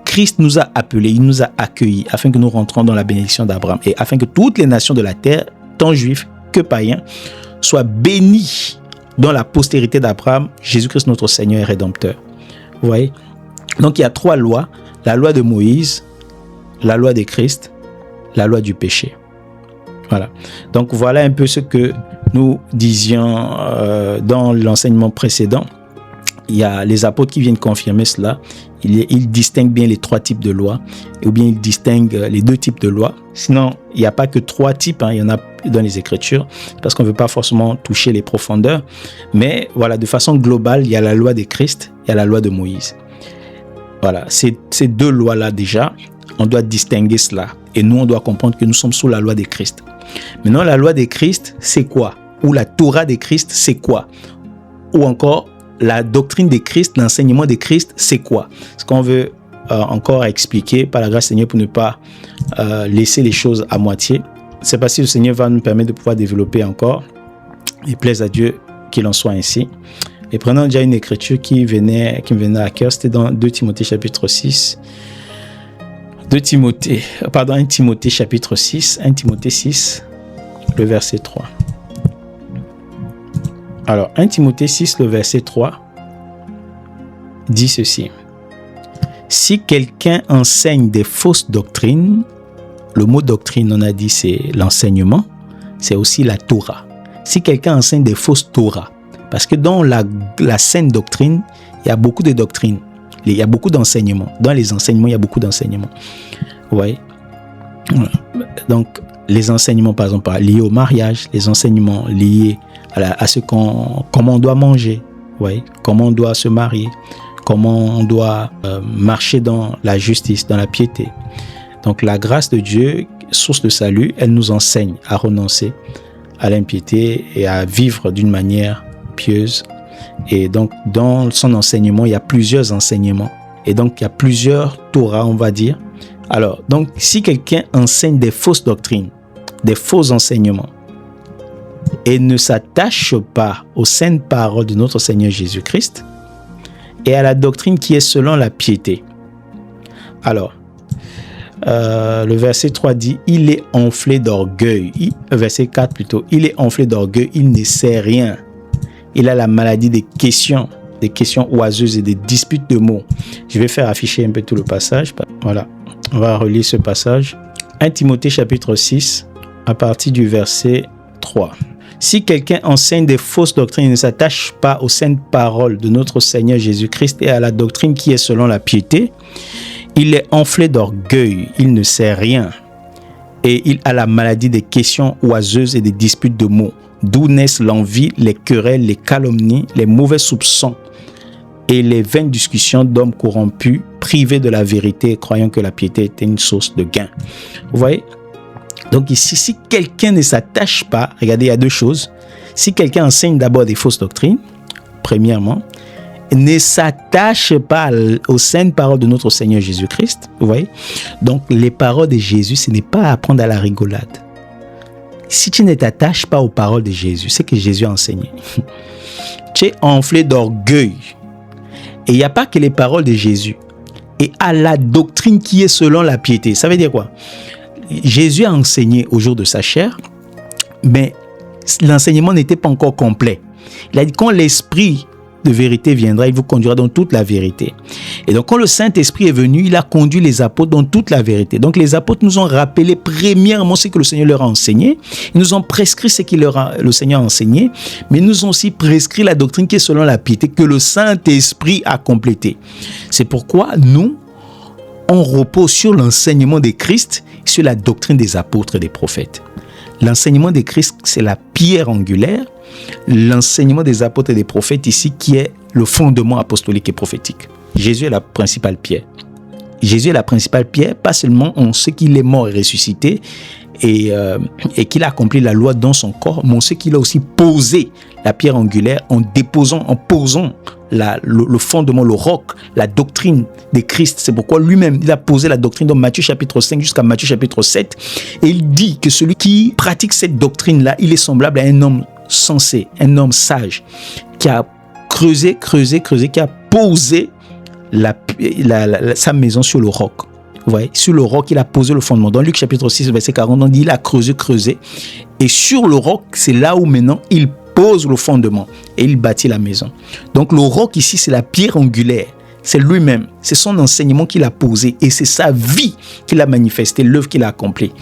Christ nous a appelés, il nous a accueillis afin que nous rentrions dans la bénédiction d'Abraham et afin que toutes les nations de la terre, tant juifs que païens, soient bénies dans la postérité d'Abraham, Jésus-Christ notre Seigneur et Rédempteur. Vous voyez? Donc il y a 3 lois, la loi de Moïse, la loi de Christ, la loi du péché. Voilà. Donc voilà un peu ce que nous disions dans l'enseignement précédent. Il y a les apôtres qui viennent confirmer cela. Ils distinguent bien les 3 types de lois, ou bien ils distinguent les 2 types de lois. Sinon, il n'y a pas que 3 types, il y en a dans les Écritures, parce qu'on ne veut pas forcément toucher les profondeurs. Mais voilà, de façon globale, il y a la loi de Christ, il y a la loi de Moïse. Voilà, ces 2 lois-là déjà, on doit distinguer cela. Et nous, on doit comprendre que nous sommes sous la loi de Christ. Maintenant, la loi de Christ, c'est quoi? Ou la Torah de Christ, c'est quoi? Ou encore, la doctrine de Christ, l'enseignement de Christ, c'est quoi? Ce qu'on veut encore expliquer par la grâce du Seigneur pour ne pas laisser les choses à moitié. C'est parce que le Seigneur va nous permettre de pouvoir développer encore. Il plaise à Dieu qu'il en soit ainsi. Et prenons déjà une écriture qui me venait à cœur, c'était dans 2 Timothée chapitre 6. 1 Timothée chapitre 6, 1 Timothée 6, le verset 3. Alors, 1 Timothée 6, le verset 3, dit ceci. Si quelqu'un enseigne des fausses doctrines, le mot doctrine, on a dit, c'est l'enseignement, c'est aussi la Torah. Si quelqu'un enseigne des fausses Torah, parce que dans la saine doctrine, il y a beaucoup de doctrines, il y a beaucoup d'enseignements. Dans les enseignements, il y a beaucoup d'enseignements. Vous voyez? Donc, les enseignements, par exemple, liés au mariage, les enseignements liés à comment on doit manger, ouais, comment on doit se marier, comment on doit marcher dans la justice, dans la piété. Donc la grâce de Dieu, source de salut, elle nous enseigne à renoncer à l'impiété et à vivre d'une manière pieuse. Et donc dans son enseignement, il y a plusieurs enseignements. Et donc il y a plusieurs Torahs, on va dire. Alors, donc si quelqu'un enseigne des fausses doctrines, des faux enseignements, et ne s'attache pas aux saintes paroles de notre Seigneur Jésus-Christ et à la doctrine qui est selon la piété. Alors, le verset 3 dit, il est enflé d'orgueil. Verset 4 plutôt, il est enflé d'orgueil, il ne sait rien. Il a la maladie des questions oiseuses et des disputes de mots. Je vais faire afficher un peu tout le passage. Voilà, on va relire ce passage. 1 Timothée chapitre 6, à partir du verset 3. Si quelqu'un enseigne des fausses doctrines et ne s'attache pas aux saintes paroles de notre Seigneur Jésus-Christ et à la doctrine qui est selon la piété, il est enflé d'orgueil, il ne sait rien. Et il a la maladie des questions oiseuses et des disputes de mots, d'où naissent l'envie, les querelles, les calomnies, les mauvais soupçons et les vaines discussions d'hommes corrompus, privés de la vérité, croyant que la piété était une source de gain. Vous voyez? Donc ici, si quelqu'un ne s'attache pas, regardez, il y a deux choses. Si quelqu'un enseigne d'abord des fausses doctrines, premièrement, ne s'attache pas aux saintes paroles de notre Seigneur Jésus-Christ, vous voyez? Donc les paroles de Jésus, ce n'est pas à prendre à la rigolade. Si tu ne t'attaches pas aux paroles de Jésus, c'est que Jésus a enseigné. Tu es enflé d'orgueil. Et il n'y a pas que les paroles de Jésus. Et à la doctrine qui est selon la piété. Ça veut dire quoi? Jésus a enseigné au jour de sa chair, mais l'enseignement n'était pas encore complet. Il a dit, quand l'Esprit de vérité viendra, il vous conduira dans toute la vérité. Et donc, quand le Saint-Esprit est venu, il a conduit les apôtres dans toute la vérité. Donc, les apôtres nous ont rappelé premièrement ce que le Seigneur leur a enseigné. Ils nous ont prescrit ce que le Seigneur a enseigné, mais ils nous ont aussi prescrit la doctrine qui est selon la piété, que le Saint-Esprit a complétée. C'est pourquoi nous, on repose sur l'enseignement de Christ, sur la doctrine des apôtres et des prophètes. L'enseignement de Christ, c'est la pierre angulaire. L'enseignement des apôtres et des prophètes ici, qui est le fondement apostolique et prophétique. Jésus est la principale pierre. Jésus est la principale pierre, pas seulement on sait qu'il est mort et ressuscité et qu'il a accompli la loi dans son corps, mais on sait qu'il a aussi posé la pierre angulaire en posant le fondement, le roc, la doctrine de Christ. C'est pourquoi lui-même, il a posé la doctrine dans Matthieu chapitre 5 jusqu'à Matthieu chapitre 7. Et il dit que celui qui pratique cette doctrine-là, il est semblable à un homme sensé, un homme sage, qui a creusé, qui a posé sa maison sur le roc. Vous voyez, sur le roc, il a posé le fondement. Dans Luc chapitre 6, verset 40, on dit il a creusé. Et sur le roc, c'est là où maintenant il pose le fondement et il bâtit la maison. Donc le roc ici, c'est la pierre angulaire. C'est lui-même, c'est son enseignement qu'il a posé et c'est sa vie qu'il a manifestée, l'œuvre qu'il a accomplie.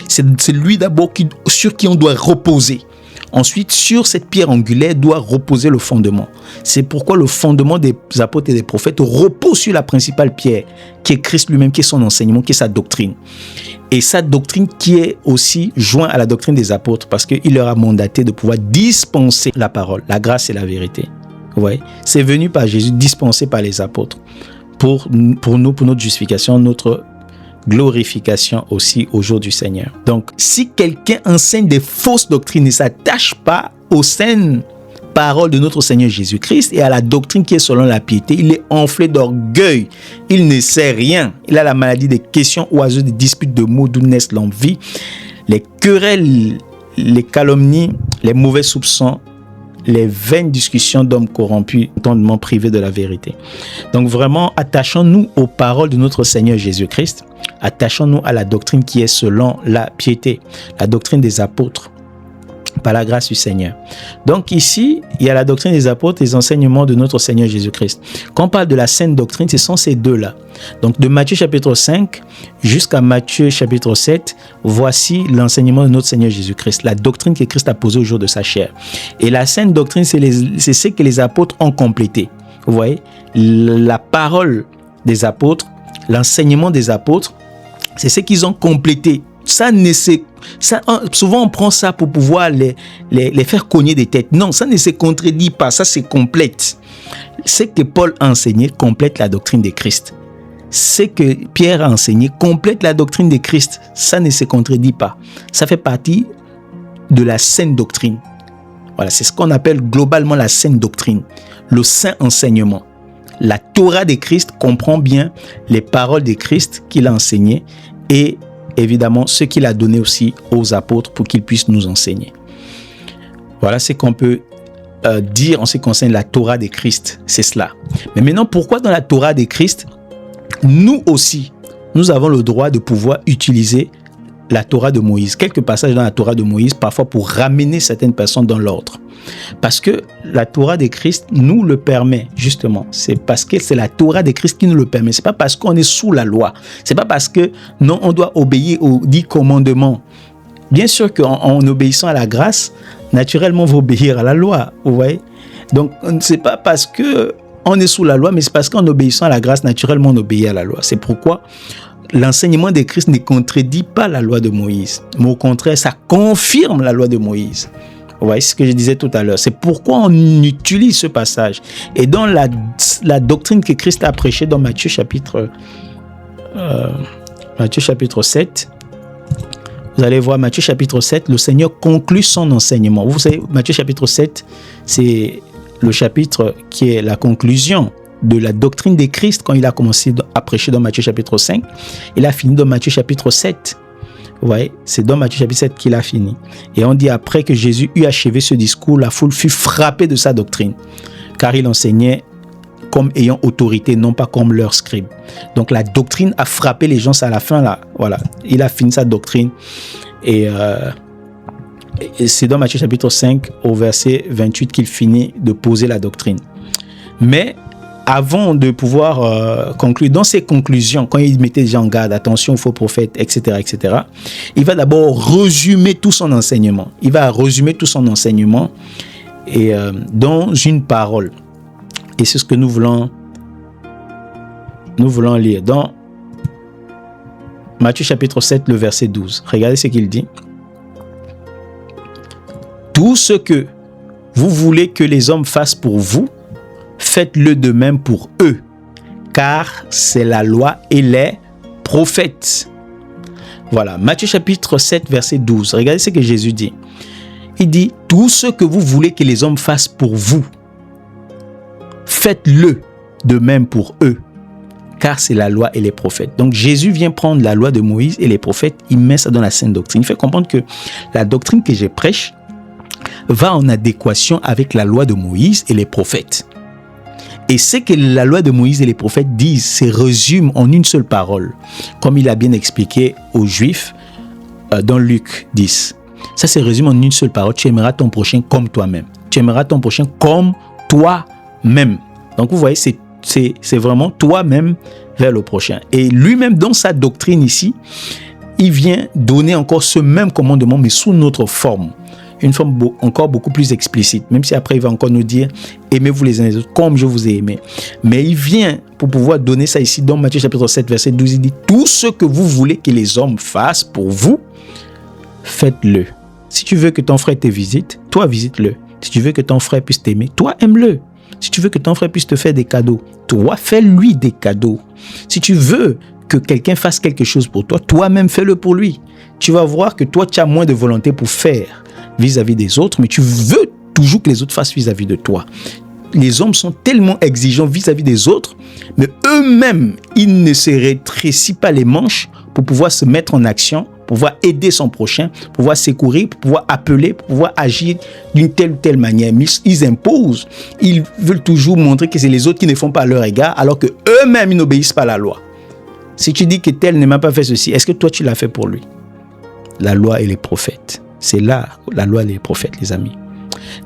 C'est lui d'abord sur qui on doit reposer. Ensuite, sur cette pierre angulaire doit reposer le fondement. C'est pourquoi le fondement des apôtres et des prophètes repose sur la principale pierre, qui est Christ lui-même, qui est son enseignement, qui est sa doctrine. Et sa doctrine qui est aussi jointe à la doctrine des apôtres, parce qu'il leur a mandaté de pouvoir dispenser la parole, la grâce et la vérité. Vous voyez, c'est venu par Jésus, dispensé par les apôtres, pour nous, pour notre justification, notre glorification aussi au jour du Seigneur. Donc, si quelqu'un enseigne des fausses doctrines, ne s'attache pas aux saines paroles de notre Seigneur Jésus-Christ et à la doctrine qui est selon la piété, il est enflé d'orgueil, il ne sait rien, il a la maladie des questions oiseuses, des disputes de mots d'où naissent l'envie, les querelles, les calomnies, les mauvais soupçons, les vaines discussions d'hommes corrompus, entendement privé de la vérité. Donc vraiment, attachons-nous aux paroles de notre Seigneur Jésus-Christ, attachons-nous à la doctrine qui est selon la piété, la doctrine des apôtres, par la grâce du Seigneur. Donc ici, il y a la doctrine des apôtres, les enseignements de notre Seigneur Jésus-Christ. Quand on parle de la sainte doctrine, ce sont ces deux-là. Donc de Matthieu chapitre 5 jusqu'à Matthieu chapitre 7, voici l'enseignement de notre Seigneur Jésus-Christ, la doctrine que Christ a posée au jour de sa chair. Et la sainte doctrine, c'est ce que les apôtres ont complété. Vous voyez, la parole des apôtres, l'enseignement des apôtres, c'est ce qu'ils ont complété. Souvent on prend ça pour pouvoir les faire cogner des têtes. Non, ça ne se contredit pas, ça c'est complète. Ce que Paul a enseigné complète la doctrine de Christ. Ce que Pierre a enseigné complète la doctrine de Christ. Ça ne se contredit pas. Ça fait partie de la saine doctrine. Voilà, c'est ce qu'on appelle globalement la saine doctrine, le saint enseignement. La Torah de Christ comprend bien les paroles de Christ qu'il a enseignées et évidemment ce qu'il a donné aussi aux apôtres pour qu'ils puissent nous enseigner. Voilà ce qu'on peut dire en ce qui concerne la Torah de Christ, c'est cela. Mais maintenant, pourquoi dans la Torah de Christ, nous aussi, nous avons le droit de pouvoir utiliser la Torah de Moïse, quelques passages dans la Torah de Moïse, parfois pour ramener certaines personnes dans l'ordre. Parce que la Torah de Christ nous le permet, justement. C'est parce que c'est la Torah de Christ qui nous le permet. C'est pas parce qu'on est sous la loi. C'est pas parce que, non, on doit obéir aux 10 commandements. Bien sûr qu'en obéissant à la grâce, naturellement, on va obéir à la loi. Vous voyez? Donc, c'est pas parce que on est sous la loi, mais c'est parce qu'en obéissant à la grâce, naturellement, on obéit à la loi. C'est pourquoi l'enseignement de Christ ne contredit pas la loi de Moïse, mais au contraire, ça confirme la loi de Moïse. Vous voyez ce que je disais tout à l'heure. C'est pourquoi on utilise ce passage. Et dans la doctrine que Christ a prêchée dans Matthieu chapitre 7, vous allez voir Matthieu chapitre 7, le Seigneur conclut son enseignement. Vous savez, Matthieu chapitre 7, c'est le chapitre qui est la conclusion de la doctrine de Christ quand il a commencé à prêcher dans Matthieu chapitre 5. Il a fini dans Matthieu chapitre 7. Vous voyez, c'est dans Matthieu chapitre 7 qu'il a fini. Et on dit après que Jésus eut achevé ce discours, la foule fut frappée de sa doctrine, car il enseignait comme ayant autorité, non pas comme leur scribe. Donc la doctrine a frappé les gens, c'est à la fin là. Voilà, il a fini sa doctrine. Et c'est dans Matthieu chapitre 5 au verset 28 qu'il finit de poser la doctrine. Mais avant de pouvoir conclure, dans ses conclusions, quand il mettait déjà en garde, attention aux faux prophètes, etc., il va d'abord résumer tout son enseignement. Il va résumer tout son enseignement et dans une parole. Et c'est ce que nous voulons lire dans Matthieu chapitre 7, le verset 12. Regardez ce qu'il dit. Tout ce que vous voulez que les hommes fassent pour vous, faites-le de même pour eux, car c'est la loi et les prophètes. Voilà, Matthieu chapitre 7, verset 12. Regardez ce que Jésus dit. Il dit, tout ce que vous voulez que les hommes fassent pour vous, faites-le de même pour eux, car c'est la loi et les prophètes. Donc Jésus vient prendre la loi de Moïse et les prophètes, il met ça dans la sainte doctrine. Il fait comprendre que la doctrine que je prêche va en adéquation avec la loi de Moïse et les prophètes. Et ce que la loi de Moïse et les prophètes disent, c'est résume en une seule parole, comme il a bien expliqué aux Juifs dans Luc 10. Ça se résume en une seule parole, tu aimeras ton prochain comme toi-même. Tu aimeras ton prochain comme toi-même. Donc vous voyez, c'est vraiment toi-même vers le prochain. Et lui-même, dans sa doctrine ici, il vient donner encore ce même commandement, mais sous notre forme. Une forme encore beaucoup plus explicite, même si après il va encore nous dire aimez-vous les uns les autres comme je vous ai aimé. Mais il vient pour pouvoir donner ça ici dans Matthieu chapitre 7 verset 12, il dit tout ce que vous voulez que les hommes fassent pour vous, faites-le. Si tu veux que ton frère te visite, toi visite-le. Si tu veux que ton frère puisse t'aimer, toi aime-le. Si tu veux que ton frère puisse te faire des cadeaux, toi fais-lui des cadeaux. Si tu veux que quelqu'un fasse quelque chose pour toi, toi-même fais-le pour lui. Tu vas voir que toi tu as moins de volonté pour faire vis-à-vis des autres, mais tu veux toujours que les autres fassent vis-à-vis de toi. Les hommes sont tellement exigeants vis-à-vis des autres, mais eux-mêmes, ils ne se rétrécissent pas les manches pour pouvoir se mettre en action, pour pouvoir aider son prochain, pour pouvoir secourir, pour pouvoir appeler, pour pouvoir agir d'une telle ou telle manière. Mais ils imposent, ils veulent toujours montrer que c'est les autres qui ne font pas à leur égard, alors que eux-mêmes, ils n'obéissent pas à la loi. Si tu dis que tel ne m'a pas fait ceci, est-ce que toi, tu l'as fait pour lui? La loi et les prophètes. C'est là la loi et les prophètes, les amis.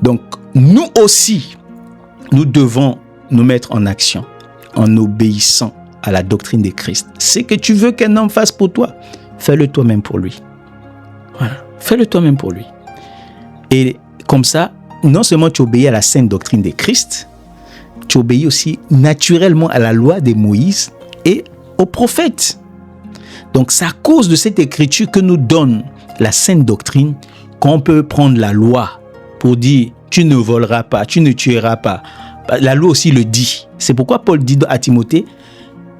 Donc, nous aussi, nous devons nous mettre en action en obéissant à la doctrine de Christ. Ce que tu veux qu'un homme fasse pour toi, fais-le toi-même pour lui. Voilà. Fais-le toi-même pour lui. Et comme ça, non seulement tu obéis à la sainte doctrine de Christ, tu obéis aussi naturellement à la loi de Moïse et aux prophètes. Donc, c'est à cause de cette écriture que nous donne la sainte doctrine qu'on peut prendre la loi pour dire tu ne voleras pas, tu ne tueras pas. La loi aussi le dit. C'est pourquoi Paul dit à Timothée,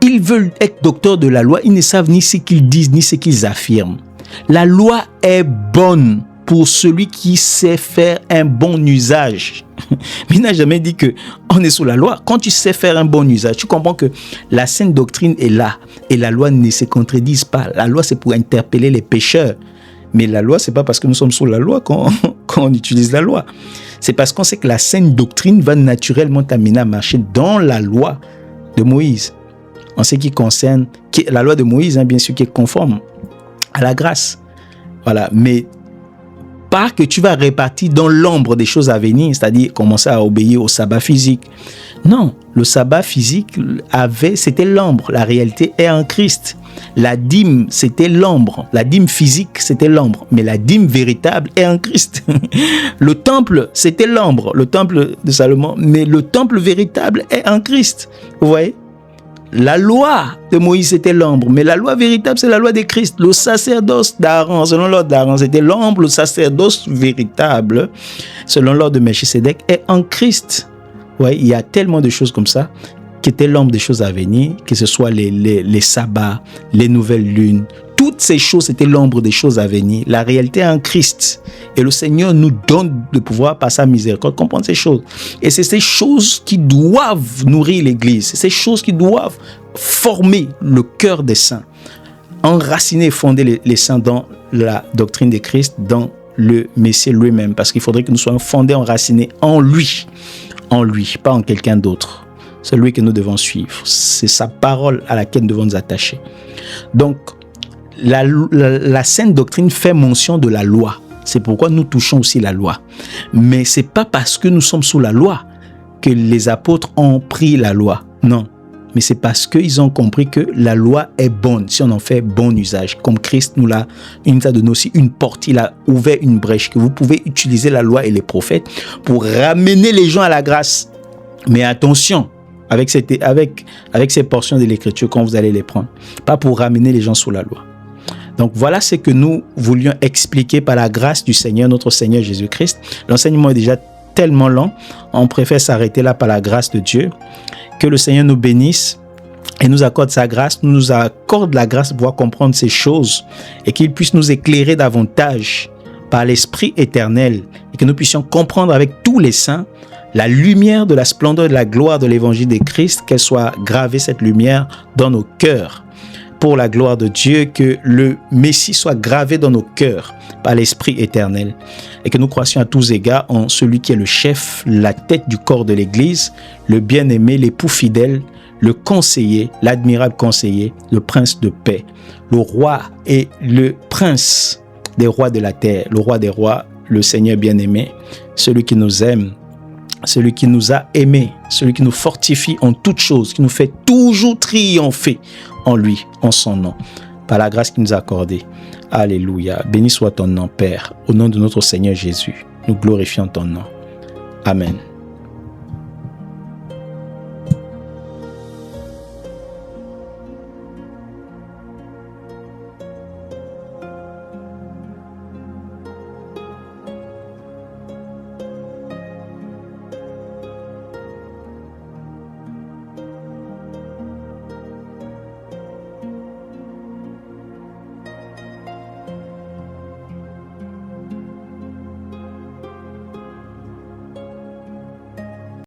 ils veulent être docteurs de la loi, ils ne savent ni ce qu'ils disent ni ce qu'ils affirment. La loi est bonne pour celui qui sait faire un bon usage. Mais il n'a jamais dit qu'on est sous la loi. Quand tu sais faire un bon usage, tu comprends que la sainte doctrine est là et la loi ne se contredise pas. La loi, c'est pour interpeller les pécheurs. Mais la loi, c'est pas parce que nous sommes sous la loi qu'on utilise la loi. C'est parce qu'on sait que la sainte doctrine va naturellement t'amener à marcher dans la loi de Moïse. En ce qui concerne la loi de Moïse, bien sûr, qui est conforme à la grâce. Voilà. Mais pas que tu vas répartir dans l'ombre des choses à venir, c'est-à-dire commencer à obéir au sabbat physique. Non, le sabbat physique c'était l'ombre. La réalité est en Christ. La dîme, c'était l'ombre. La dîme physique, c'était l'ombre. Mais la dîme véritable est en Christ. Le temple, c'était l'ombre. Le temple de Salomon. Mais le temple véritable est en Christ. Vous voyez? La loi de Moïse, c'était l'ombre, mais la loi véritable, c'est la loi de Christ. Le sacerdoce d'Aaron, selon l'ordre d'Aaron, c'était l'ombre. Le sacerdoce véritable, selon l'ordre de Melchisédek, est en Christ. Ouais, il y a tellement de choses comme ça qui étaient l'ombre des choses à venir, que ce soit les sabbats, les nouvelles lunes. Toutes ces choses, c'était l'ombre des choses à venir. La réalité est en Christ. Et le Seigneur nous donne le pouvoir par sa miséricorde, comprendre ces choses. Et c'est ces choses qui doivent nourrir l'Église. C'est ces choses qui doivent former le cœur des saints. Enraciner et fonder les saints dans la doctrine de Christ, dans le Messie lui-même. Parce qu'il faudrait que nous soyons fondés, enracinés en lui. En lui, pas en quelqu'un d'autre. C'est lui que nous devons suivre. C'est sa parole à laquelle nous devons nous attacher. Donc, la sainte doctrine fait mention de la loi. C'est pourquoi nous touchons aussi la loi. Mais ce n'est pas parce que nous sommes sous la loi que les apôtres ont pris la loi. Non. Mais c'est parce qu'ils ont compris que la loi est bonne, si on en fait bon usage. Comme Christ nous a donné aussi une porte, il a ouvert une brèche, que vous pouvez utiliser la loi et les prophètes pour ramener les gens à la grâce. Mais attention, avec ces portions de l'écriture quand vous allez les prendre. Pas pour ramener les gens sous la loi. Donc voilà ce que nous voulions expliquer par la grâce du Seigneur, notre Seigneur Jésus-Christ. L'enseignement est déjà tellement long, on préfère s'arrêter là par la grâce de Dieu. Que le Seigneur nous bénisse et nous accorde sa grâce, nous accorde la grâce de pouvoir comprendre ces choses et qu'il puisse nous éclairer davantage par l'Esprit éternel et que nous puissions comprendre avec tous les saints la lumière de la splendeur et de la gloire de l'évangile de Christ, qu'elle soit gravée cette lumière dans nos cœurs. Pour la gloire de Dieu, que le Messie soit gravé dans nos cœurs par l'Esprit éternel et que nous croissions à tous égards en celui qui est le chef, la tête du corps de l'Église, le bien-aimé, l'époux fidèle, le conseiller, l'admirable conseiller, le prince de paix, le roi et le prince des rois de la terre, le roi des rois, le Seigneur bien-aimé, celui qui nous aime, celui qui nous a aimés, celui qui nous fortifie en toutes choses, qui nous fait toujours triompher en lui, en son nom, par la grâce qu'il nous a accordée. Alléluia. Béni soit ton nom, Père, au nom de notre Seigneur Jésus. Nous glorifions ton nom. Amen.